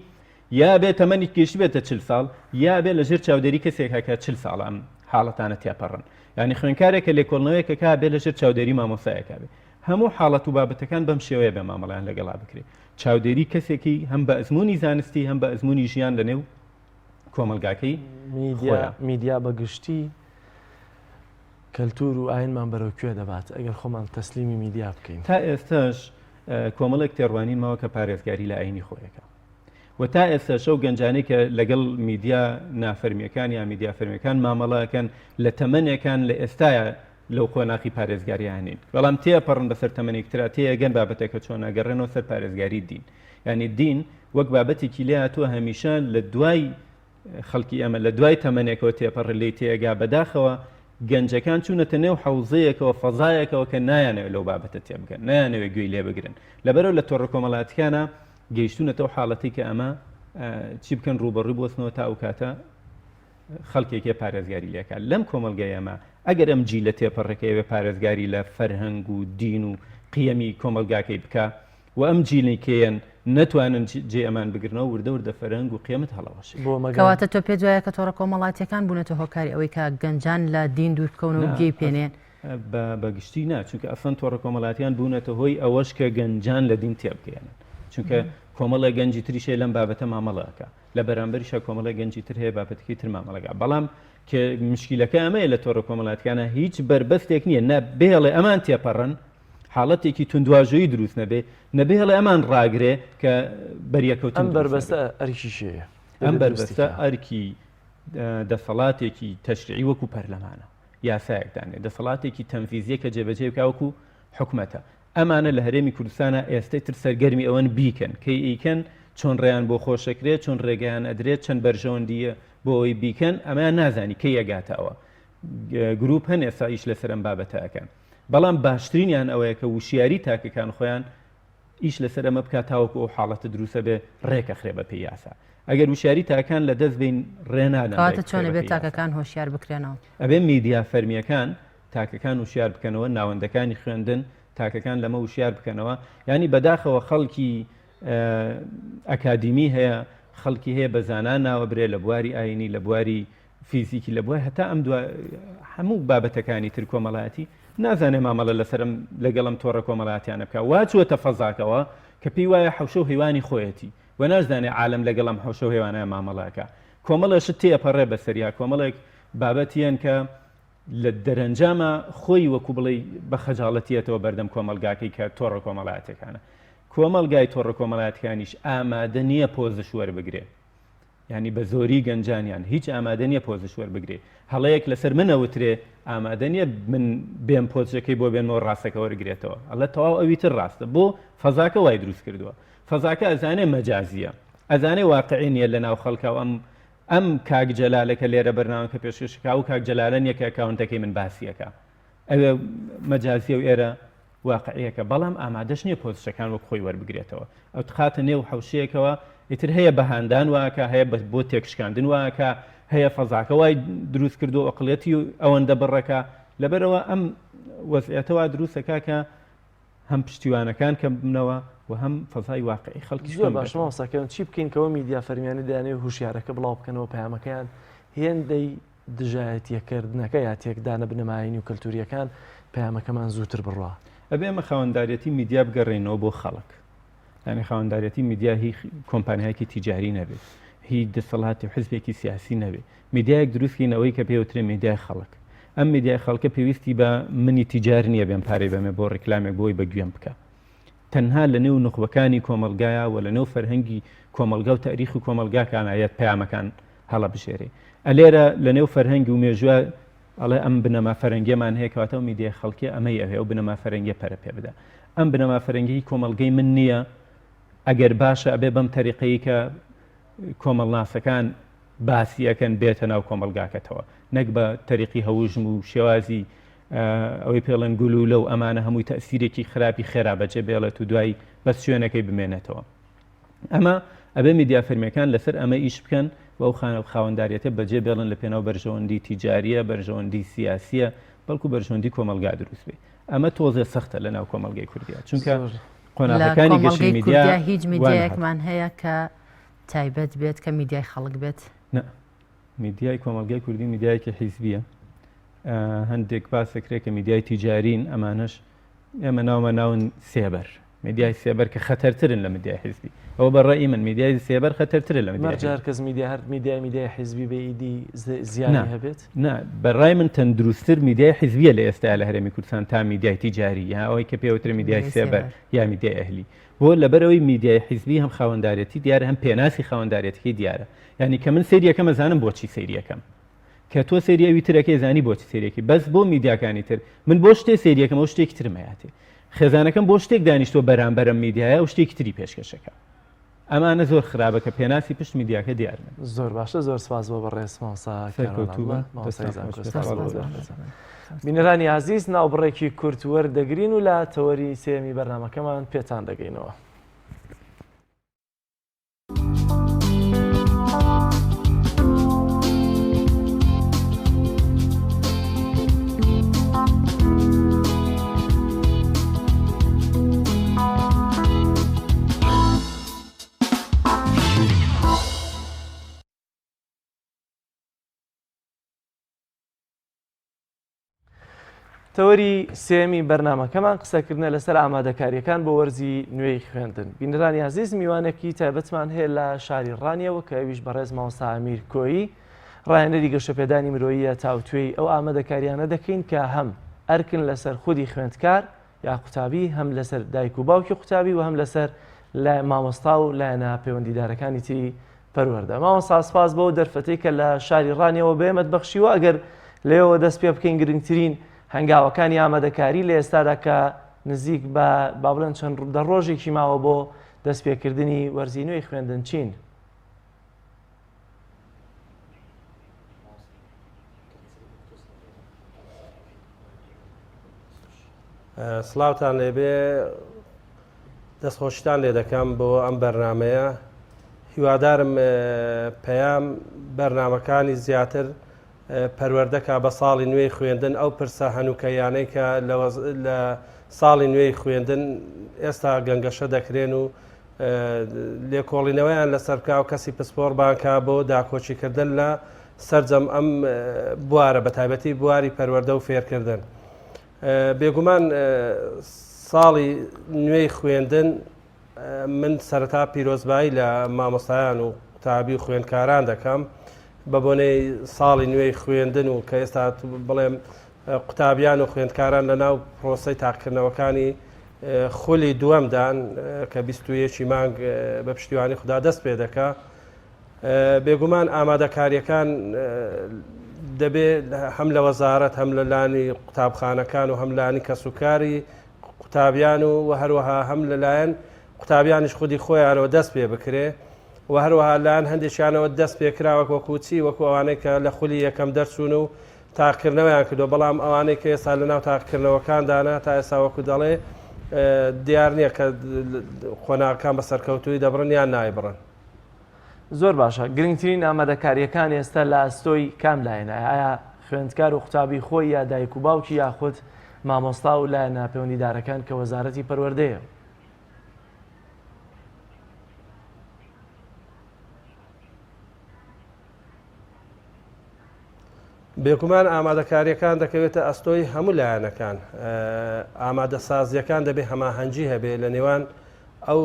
Speaker 10: یا بێت تەمەنی کێشی بێتە 40 ساڵ یا بێت لەژێر چاودێری کەسێکەکە 40 ساڵ ئەم حاڵەتانە تێپەڕن ینی خوێنکارێکە لێکۆڵنەوەیەکە کا بێت لەژێر چاودێری مامۆسایەکە بێت هەموو حاڵەت و بابەتەکان بەم شێوەیە بێ مامەڵیان لەگەڵا بکرێت چاودێری کەسێکی هەم بە ئەزمموی زانستی هەم بە ئەزمموی ژیان لەنێو کۆمەلگاکەی
Speaker 2: میدیا بەگشتی کەلتور و ئاینمان بەرەو کوێ دەبات ئەگەر خۆمان تەسلیمی میدیا بکەین
Speaker 10: تا ئێستاش کۆمەڵێک تێڕوانین ماوە کە پارێزگاری لە ئاینی خۆیەکە و تا ئێستا شەو گەنجانەی کە لەگەڵ میدیا نافەرمیەکان یا میدیا فەرمیەکان مامەڵەکەن لە تەمەنێکان لە ئێستاە لەو خۆناقی پارێزگاریانین بەڵام تێپەڕن بەسەر تەمەنێکترا تێگەن بابەتێکە چۆن ناگەڕێنەوە سەر پارێزگاری دین ینی دین وەک بابەتێکی لێ هاتووە هەمیشە لە دوای خەڵکی ئەمە لە دوای تەمەنێکەوە تێپەڕ لی تێگا بەداخەوە گەنجەکان چوونەتە نێو حوزەیەکەوە فەزایەکەوە کە نایانەوێت لەو بابەتە تێبگەن نایانەوێت گوێی لێ بگرن لەبەرەوە لە تۆڕە کۆمەڵاتیانە گەیشتونەتەوە حاڵەتی کە ئەمە چی بکەن ڕوبەڕووی بۆستنەوە تا ئەو کاتە خەڵکێکی پارێزگاری لێکات لەم کۆمەلگای ئەمە ئەگەر ئەم جی لە تێپەڕەکەیەوێ پارێزگاری لە فەرهەنگ و دین و قیەمی کۆمەلگاکەی بکە و ئەم جیلێکیان نەتوانن جێ ئەمان بگرنەوە وردە وردە فەرهەنگ و قیەمت هەڵەوەش
Speaker 1: کەواتە تۆ پێ جوایە کە تۆڕە کۆمەڵاتیەکان بوونەتە هۆکاری ئەوەی کە گەنجان لە دین دوور بکەونەوە گێی پێنێن
Speaker 10: بەگشتی نا چونکە ئەسەن تۆڕە کۆمەڵاتیان بوونەتە هۆی ئەوەش کە گەنجان لە دین تێبگەێنن چونکە کۆمەڵە گەنجی تریشێ لەم بابەتە مامەڵەکە لە بەرامبەریشە کۆمەڵە گەنجی تر هەیە بابەتەکەی تر مامەڵەکە بەڵام کە مشکلەکە ئەمەیە لە تۆڕە کۆمەڵاتیانە هیچ بربەستێک نییە نە بێڵێ ئەمان تێپەڕن حاڵەتێکی توندواژۆیی دروست نەبێڵێ ئەمان ڕاگرێ کە بەریەکەوت
Speaker 2: ئەم بربەستە ئەرکی شەیە
Speaker 10: ئەم بربەستە ئەرکی دەسەڵاتێکی تەشریعی وەکو پەرلەمانە یاسایەکدانێ دەسەڵاتێکی تەنفیزیە کە جێبەجێ بکا وەکو حکومەتە ئەمانە لە هەرێمی کوردستانە ئێستای تر سەرگەرمی ئەوەن بیکەن کەی ئیکەن چۆن ڕێیان بۆ خۆشەکرێت چۆن ڕێگەیان ئەدرێت چەند بەرژەوەندیە بۆ ئەوی بیکەن ئەمەیان نازانی کەی ئەگاتەوە گروپ هەن ئێستا ئیش لەسەر ئەم بابەتەکەن بەڵام باشترینیان ئەوەیە کە وشیاری تاکەکان خۆیان ئیش لەسەر ئەمە بکات تاوەکو ئەو حاڵەتە دروستە بێ ڕێکە خرێ بە پێی یاسا ئەگەر وشیاری تاکان لە دەست بین ڕێنادەن
Speaker 1: چۆنە بێت تاکەکان هۆشیار بکرێنەوە
Speaker 10: ئەبێ میدیا فەرمیەکان تاکەکان وشیار بکەنەوە ناوەندەکانی خوێندن تاکەکان لەمە وشیار بکەنەوە ینی بەداخەوە خەڵکی ئەکادیمی هەیە خەڵکی هەیە بە زانان ناوە برێ لە بواری ئاینی لە بواری فیزیکی لە بوای هەتا ئەم هەموو بابەتەکانی تر کۆمەڵایەتی نازانێ مامەڵە لەسرم لەگەڵم تۆڕە کۆمەڵاتیانە بکە واچوەتە فەزاکەوە کە پێی وایە حوشە و هیوانی خۆیەتی و نازانێ عالم لەگەڵم حوشە و هێوانەیە مامەڵاکە کۆمەڵەشت تێپەڕێ بەسەریا کۆمەڵێک بابەتیان کە لە دەرەنجامە خۆی وەکو بڵێ بە خەجاڵەتیەتەوە بەردەم کۆمەلگاکەی کە تۆڕە کۆمەڵایەتەکانە کۆمەلگای تۆڕە کۆمەڵایەتەکانیش ئامادە نییە پۆزش وەربگرێ ینی بە زۆری گەنجانیان هیچ ئامادە نییە پۆزش وەربگرێ هەڵەیەک لەسەر منەوترێ ئامادە نییە من بێم پۆزەکەی بۆ بێنەوە ڕاستەکە وەرگێتەوە ئەڵە تەواو ئەوی تر ڕاستە بۆ فەزاکە وای دروست کردووە فەزاکە ئەزانێ مەجازیە ئەزانێ واقعی نیە لە ناو خەڵکە و ئەم کاک جەلالەکە لێرە بەرنامەکە پێشکەشکا و کاک جەلالەن یەکە ئەکاونتەکەی من باسیەکە ئەوێ مەجازیە و ئێرە واقعیەکە بەڵام ئامادەش نییە پۆزشەکان وەک خۆی وەربگرێتەوە ئەو خاتە نێو حوشەیەکەوە ئیتر هەیە بەهاندان واکە هەیە بۆ تێکشکاندن واکە هەیە فەزاکە وای دروست کردو ئەقلەتی و ئەوەندە بڕەکە لەبەرەوە ئەم وەزعەتەوە دروستەکە کە هەم پشتیوانەکان کە بنەوە و هەم فەزای واقعی خەڵکی
Speaker 2: باشەوە ساکەن چی بکەین کەەوە میدیا فەرمیانی دەیانێ هوشیارەکە بڵاو بکەنەوە پەیامەکەیان هێندەی دژایەتیەکردنەکە یا تێکدانە بنەماینی و کەلتوریەکان پەیامەکەمان زووتر بڕوا
Speaker 10: ئەبێ ئەمە خاوەنداریەتی میدیا بگەڕێنەوە بۆ خەڵک ینی خاوەنداریەتی میدیا هی کۆمپانیایەکی تیجاری نەبێت هی دەسەڵاتی حزبێکی سیاسی نەبێت میدیایەک دروستکەینەوەی کە پێوترێ میدیای خەڵک ئەم میدیای خەڵکە پێویستی بە منی تیجار نییە بێن پارەی بەمێ بۆ ڕێکلامێک بۆی بەگوێم بکە تەنها لە نێو نخبەکانی کۆمەلگایە و لە نێو فەرهەنگی کۆمەلگا و تاریخی کۆمەلگاکانایەت پەیامەکان هەڵە بژێرێ ئەلێرە لە نێو فەرهەنگی و مێژوە ئەڵێ ئەم بنەما فەرەنگیمان هەیە کەواتەوە میدیای خەڵکی ئەمەی ئەوێ و بنەما فەرەنگی پەرە پێ بدە ئەم بنەما فەرەنگی کۆمەلگەی من نییە ئەگەر باشە ئەبێ بەم تەریقەیە کە کۆمەڵناسەکان باسیەکەن بێتە ناو کۆمەلگاکەتەوە نەک بە تەریقی هەوژم و شێوازی ئەوەی پێڵەن گولولە و ئەمانە هەمووی تەسیرێکی خراپی خێرا بەجێ بێڵێت و دوای بەس شوێنەکەی بمێنێتەوە ئەمە ئەبێ میدیا فەرمیەکان لەسەر ئەمە ئیش بکەن و ئەو خاوەنداریەتە بەجێ بێڵن لە پێناو بەرژەوەندی تیجاریە بەرژەوەندی سیاسیە بەڵکو بەرژەوەندی کۆمەلگا دروست بێ ئەمە تۆزێ سەختە لە ناو کۆمەلگای کوردیا چونکە قۆناغەکانی گەشتی میدیا
Speaker 1: هیچ میدیایەکمان هەیە کە تایبەت بێت کە میدیای خەڵک بێت
Speaker 10: میدیای کۆمەلگای کوردی میدیایەکی حیزبیە هەندێک باسەکرێت کە میدیای تیجارین ئەمانش ئێمە ناومە ناون سێبەر میدیای سێبەر کە خەتەرترن لە میدیای حیزبی ئەوە بەڕێی من میدیای سێبەر خەتەرترە لە
Speaker 2: مەرجار کەس میدیا هەر میدیای حیزبی بە ئیدی زیانی هەبێت
Speaker 10: نه بەڕای من تەندروستتر میدیای حیزبیە لە ئێستا لە هەرێمی کوردستان تا میدیای تیجاری یا ئەوەی کە پێوتر میدیای سێبەر یا میدیای ئەهلی بۆ لەبەرەوەی میدیای حیزبی هەم خاوەنداریەتی دیارە هەم پێناسی خاوەنداریەتی دیارە یعنی کە من سریەکەم ئەزانم بۆچی سریەکەم کە تۆ سریەوی ترەکەی زانی بۆچی سریەکی بەس بۆ میدیاکانی تر من بۆ شتێ سریەکەم ئەو شتێکی ترمەیاتێ خێزانەکەم بۆ شتێک دانیشتۆ بەرامبەرم میدیایە و شتێکی تری پێشکەشەکە ئەمانە زۆر خراپە کە پێناسی پشت میدیاکە دیارن
Speaker 2: زۆر باشە زۆر سپاس بۆ بەڕێز مامۆستا بینەرانی عزیز ناوبڕێکی کورت وەردەگرین و لە تەوەری سێمی بەرنامەکەمان پێتان دەگەینەوە. تەوەری سێمی بەرنامەکەمان قسەکردنە لەسەر ئامادەکاریەکان بۆ وەرزی نوێی خوێندن. بینەرانی عزیز میوانێکی تایبەتمان هەیە لە شاری ڕانیەوە کە ئەویش بەڕێز مامۆستا ئەمیر کۆیی ڕاهێنەری گەشەپێدانی مرۆییە تاوتوێی ئەو ئامادەکاریانە دەکەین کە هەم ئەرکن لەسەر خودی خوێندکار یا قوتابی هەم لەسەر دایک و باوکی قوتابی و هەم لەسەر لای مامۆستا و لایەنە پەیوەندیدارەکانی تری پەروەردە. مامۆستا سپاس بۆ دەرفەتەی کە لە شاری ڕانیەوە بێمەت بەخشیوە ئەگەر لێەوە دەست پێ بکەین گرنگترین هەنگاوەکانی ئامادەکاری لە ئێستادا کە نزیک بە با بڵێن چەند ڕۆژێکی ماوە بۆ دەستپێکردنی وەرزی نوێی خوێندن چین؟
Speaker 11: سڵاوتان لێبێ دەستخۆشتان لێ دەکەم بۆ ئەم بەرنمەیە هیوادارم پەیام بەرنمەکانی زیاتر پەروەردەکە بە ساڵی نوێی خوێندن ئەو پرسە هەنووکەیانەی کە لە ساڵی نوێی خوێندن ئێستا گەنگەشە دەکرێن و لێکۆڵینەوەیان لەسەرکا و کەسی پسپۆڕبانکە بۆ داکۆچیکردن لە سەرجەم ئەم بوارە بە تایبەتی بواری پەروەردە و فێرکردن. بێگومان ساڵی نوێی خوێندن من سەرەتا پیرۆزبایی لە مامۆستایان و قوتابی و خوێندکاران دەکەم بە بۆنەی ساڵی نوێی خوێندن و کە ئێستا بڵێم قوتابیان و خوێندکاران لە ناو پرۆسەی تاقیکردنەوەکانی خولی دووەمدان کە 21 مانگ بە پشتیوانی خوددا دەست پێ دەکا. بێگومان ئامادەکاریەکان دەبێت هەم لە وەزارەت هەم لە لانی قوتابخانەکان و هەم لانی کەسوکاری قوتابیان و هەروەها هەم لەلایەن قوتابیانیش خودی خۆیانەوە دەست پێ بکرێ و هەروەها لاەن هەندێکیانەوە دەست پێکراوە وەکوچی وەکو ئەوانەی کە لە خولی یەکەم دەرچوون و تاقیکردنەوەیان کردو بەڵام ئەوانەی کە ئێستا لە ناو تاقیکردنەوەکاندانە تا ئێستا وەکو دەڵێ دیار نییە کە خۆناکان بە سەرکەوتوی دەبڕن یان نایبڕن.
Speaker 2: زۆر باشە. گرنگترین ئامادەکاریەکان ئێستا لە ئەستۆی کام لایەنە؟ ئایا خوێندکار و قوتابی خۆی یا دایک و باوکی یاخود مامۆستا و لایەنە پەیوەندیدارەکان کە وەزارەتی پەروەردەیە؟
Speaker 11: بێگومان ئامادەکاریەکان دەکەوێتە ئەستۆی هەموو لایەنەکان. ئامادە سازیەکان دەبێت هەماهەنگی هەبێت لە نێوان ئەو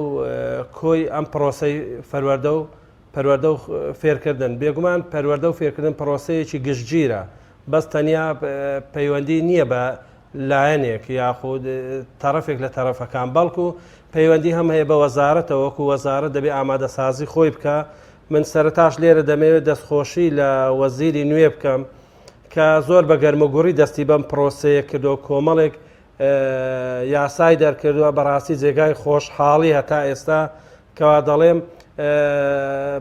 Speaker 11: کۆی ئەم پرۆسەی پەروەردە و فێرکردن. بێگومان پەروەردە و فێرکردن پرۆسەیەکی گشتگیرە، بەس تەنیا پەیوەندی نییە بە لایەنێک یاخود تەرەفێک لە تەرەفەکان، بەڵکو پەیوەندی هەم هەیە بە وەزارەتەوە وەکو وەزارەت دەبێت ئامادە سازی خۆی بکە. من سەرتاش لێرە دەمەوێت دەستخۆشی لە وەزیری نوێ بکەم کە زۆر بە گەرمەگوڕی دەستی بەم پرۆسەیە کردو کۆمەڵێک یاسای دەرکردووە بەڕاستی جێگای خۆشحاڵی هەتا ئێستا کەوا دەڵێم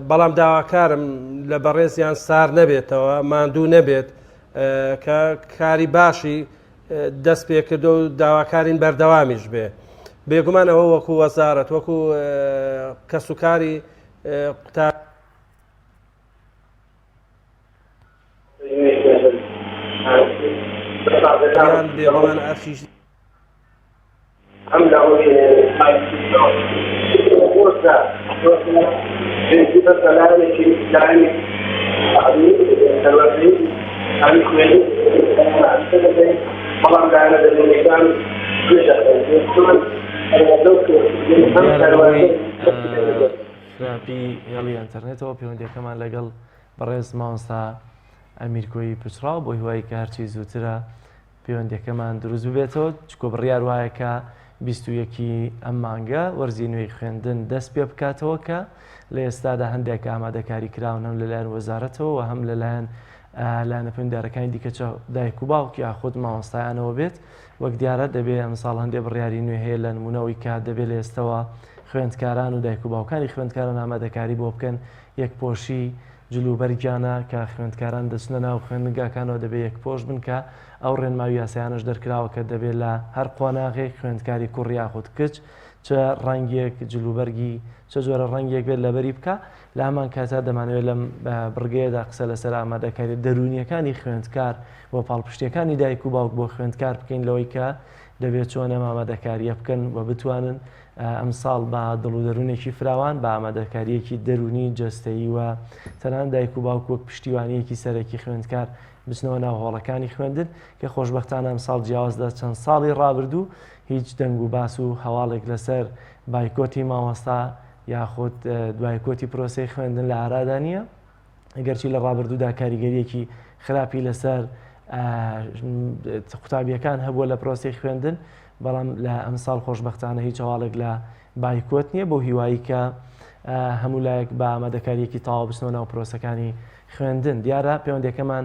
Speaker 11: بەڵام داواکارم لە بەڕێزیان سار نەبێتەوە ماندوو نەبێت کە کاری باشی دەست پێ کردو و داواکارین بەردەوامیش بێ. بێگومان ئەوە وەکو وەزارەت وەکو کەسوکاری قوتاب بێگومان ئەرشیش
Speaker 2: خراپی هێڵی ئینتەرنێتەوە پەیوەندیەکەمان لەگەڵ بەڕێز مامۆستا ئەمیرکۆیی پچراو بۆ هیوای کە هەرچی زووترە پەیوەندیەکەمان دروست ببێتەوە، چکۆ بڕیار وایە کە 21 ئەم مانگە وەرزی نوێی خوێندن دەست پێ بکاتەوە کە لە ئێستادا هەندێک ئامادەکاری کراون هەم لەلایەن وەزارەتەوە و هەم لەلایەن لایەنە پەیوەندیدارەکانی دیکە دایک و باوکی یاخود مامۆستایانەوە بێت. وەک دیارە دەبێت ئەمساڵ هەندێک بڕیاری نوێ هەیە لە نمونەوەی کە دەبێت لە ئێستەوە خوێندکاران و دایک و باوکانی خوێندکاران ئامادەکاری بۆ بکەن یەک پۆشی جلوبەرگیانە کە خوێندکاران دەچنە ناو خوێندنگاکانەوە دەبێت یەک پۆش بن کە ئەو ڕێنماوی یاسایانش دەرکراوە کە دەبێت لە هەر قۆناغێک خوێندکاری کوڕ یاخود کچ چه ڕەنگێک جلوبەرگی چه جۆرە ڕەنگێک بێت لەبەری بکە. لە هەمان کاتا دەمانوێت لەم بڕگەیەدا قسە لەسەر ئامادەکاری دەرونیەکانی خوێندکار بۆ پاڵپشتیەکانی دایک و باوک بۆ خوێندکار بکەین لەوەی کە دەبێت چۆن ئەم ئامادەکاریە بکەن و بتوانن ئەمساڵ بە دڵ و دەروونێکی فراوان بە ئامادەکاریەکی دەرونی جەستەیی و تەنان دایک و باوک وەک پشتیوانیەکی سەرەکی خوێندکار بچنەوە ناو هۆڵەکانی خوێندن کە خۆشبەختانە ئەمساڵ جیاوازدا چەند ساڵی ڕابردوو هیچ دەنگ و باس و هەواڵێک لەسەر بایکۆتی مامۆستا یاخود دوای کۆتی پرۆسەی خوێندن لە ئارادا نییە. ئەگەرچی لە ڕابردوودا کاریگەریەکی خراپی لەسەر قوتابیەکان هەبووە لە پرۆسەی خوێندن، بەڵام لە ئەمساڵ خۆشبەختانە هیچ هەواڵێک لە بایکۆت نییە بۆ هیوایی کە هەموو لایەک بە ئامادەکاریەکی تاوا بچنەوە ناو پرۆسەکانی خوێندن. دیارە پەیوەندیەکەمان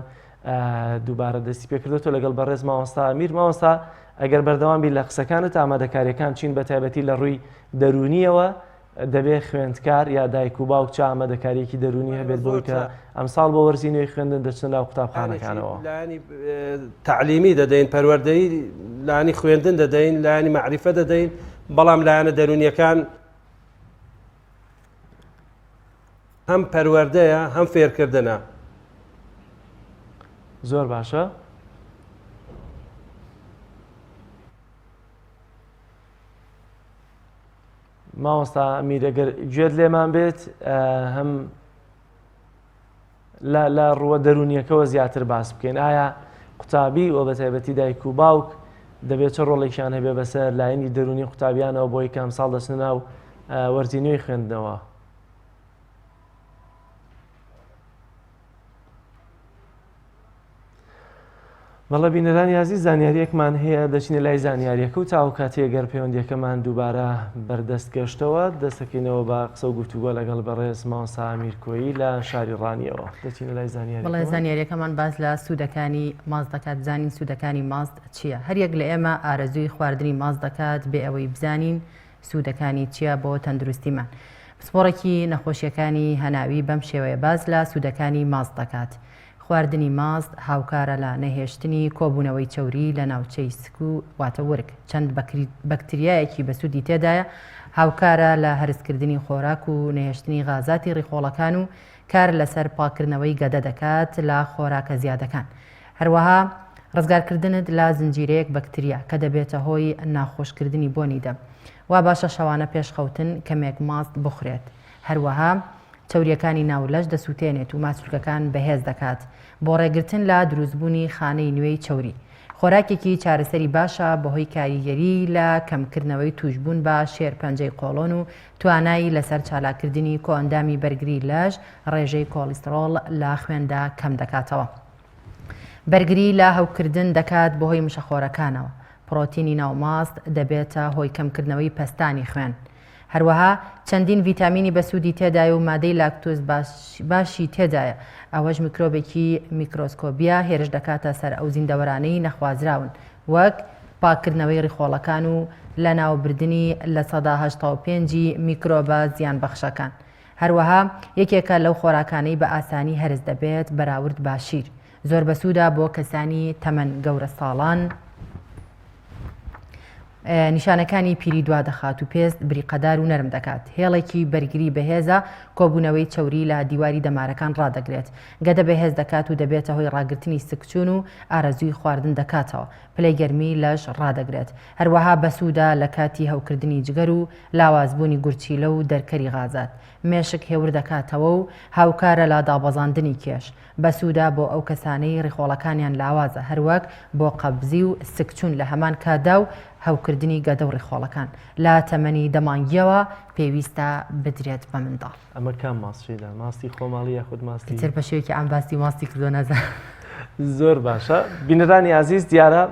Speaker 2: دووبارە دەستی پێکردێتەوە لەگەڵ بەڕێز مامۆستا ئەمیر. مامۆستا ئەگەر بەردەوام بی لە قسەکانت ئامادەکاریەکان چین بە تایبەتی لە ڕووی دەرونیەوە دەبێت خوێندکار یا دایک و باوک چ ئامادەکاریەکی دەرونی هەبێت بۆی کە ئەمساڵ بۆ وەرزی نوێی خوێندن دەچن لاو قوتابخانەکانەوە
Speaker 11: لانی تعلیمی دەدەین پەروەردەی لانی خوێندن دەدەین لانی معریفە دەدەین بەڵام لایەنە دەرونیەکان هەم پەروەردەیە هەم فێرکردنە.
Speaker 2: زۆر باشە. مامۆستا ئەمیرەگەر گوێت لێمان بێت هەم لە ڕووە دەرونیەکەەوە زیاتر باس بکەین. ئایا قوتابی و بە تایبەتی دایک و باوک دەبێت چه ڕۆڵێکیان هەبێ بەسەر لایەنی دەرونی قوتابیانەوە بۆی کە ئەمساڵ دەچنە ناو وەرزی نوێی خوێندنەوە؟ بەڵە بینەرانی عزیز زانیاریەکمان هەیە دەچینە لای زانیاریەکە و تاو کاتێ گەر پەیوەندیەکەمان دووبارە بەردەست گەشتەوە دەستەکەینەوە بە قسە و گفتوگۆ لەگەڵ بەڕێز مامۆستا ئەمیرکۆیی لە شاری ڕانیەوە. دەچینە لای زانیاری.
Speaker 1: بەڵێ زانیاریەکەمان باز لە سوودەکانی ماست دەکات. زانین سوودەکانی ماست چییە؟ هەریەک لە ئێمە ئارەزووی خواردنی ماست دەکات بێ ئەوەی بزانین سوودەکانی چییە بۆ تەندروستیمان. پسپۆڕێکی نەخۆشیەکانی هەناوی بەم شێوەیە باز لە سوودەکانی ماست دەکات. خواردنی ماست هاوکارە لە نەهێشتنی کۆبوونەوەی چەوری لە ناوچەی سک و واتە ورگ. چەند بەکتریایەکی بەسوودی تێدایە هاوکارە لە هەرسکردنی خۆراک و نەهێشتنی غازاتی ڕیخۆڵەکان و کار لەسەر پاکردنەوەی گەدە دەکات لە خۆراکە زیادەکان. هەروەها ڕزگارکردنت لە زنجیرەیەک بەکتریا کە دەبێتە هۆی ناخۆشکردنی بۆنی دەم. وا باشە شەوانە پێشخەوتن کەمێک ماست بخورێت. هەروەها چەوریەکانی ناولەش دەسووتێنێت و ماسوولکەکان بەهێز دەکات بۆ ڕێگرتن لە دروستبوونی خانەی نوێی چەوری. خۆراکێکی چارەسەری باشە بەهۆی کاریگەری لە کەمکردنەوەی توشبوون بە شێرپەنجەی کۆڵۆن و توانایی لەسەر چالاکردنی کۆئەندامی بەرگری لەش ڕێژەی کۆلیسترۆڵ لە خوێندا کەم دەکاتەوە. بەرگری لە هەوکردن دەکات بەهۆی مشەخۆرەکانەوە. پرۆتینی ناوماست دەبێتە هۆی کەمکردنەوەی پەستانی خوێن. هەروەها چەندین ڤیتامینی بەسوودی تێدایە و مادەی لاکتۆز باشی تێدایە. ئەوەش میکرۆبێکی میکرۆسکۆبیا هێرش دەکاتە سەر ئەو زیندەوەرانەی نەخوازراون وەک پاکردنەوەی ڕیخۆڵەکان و لە ناوبردننی لە 1970 میکرۆبە زیان بەخشەکان. هەروەها یەکێکە لەو خۆراکانەی بە ئاسانی هەرز دەبێت بەراورد باشیر. زۆر بەسوودا بۆ کەسانی تەمەن گەورە ساڵان. نیشانەکانی پیری دوا دەخات و پێست بریقەدار و نەرم دەکات. هێڵێکی بەرگری بەهێزە کۆبوونەوەی چەوری لە دیواری دەمارەکان ڕادەگرێت. گەدە بەهێز دەکات و دەبێتە هۆی ڕاگررتنی سکچون و ئارەزووی خواردن دەکاتەوە. پلەی گەرمی لەش ڕادەگرێت. هەروەها بەسوودا لە کاتی هەوکردنی جگەر و لاوازبوونی گورچیلە و دەرکەری غازات. مێشک هێور دەکاتەوە و هاوکارە لە دابەزاندنی کێش. بەسوودا بۆ ئەو کەسانەی ڕیخۆڵەکانیان لاوازە هەروەک بۆ قەبزی و سکچون لە هەمان کادا و هەوکردنی گەدە و ڕیخۆڵەکان لە تەمەنی دەمانگیەوە پێویستە بدرێت بە منداڵ.
Speaker 2: ئەمە کام ماسیدا ماستی خۆماڵی یاخود ماستی
Speaker 1: تر بە شێوەیەکی ئەم باسی ماستی کردو نەزان.
Speaker 2: زۆر باشە. بینەرانی عزیز دیارە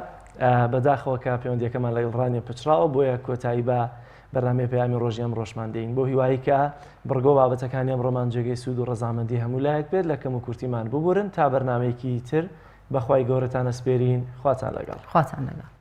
Speaker 2: بەداخەوە کە پەیوەندیەکەمان لە گەڵڕانی پچراوە بۆیە کۆتایی بە بەرنامەی پەیامی ڕۆژی ئەم ڕۆژمان دێین بۆ هیوایی کە بڕگۆ بابەتەکانی ئەم ڕۆمان جێگەی سوود و ڕەزامەندی هەموو لایەک بێت لە کەم و کورتیمان ببورن تا بەرنامەیەکی تر بەخوای گەورەتان ئەسپێرین. خواتان لەگەڵ.
Speaker 1: خواتان لەگەڵ.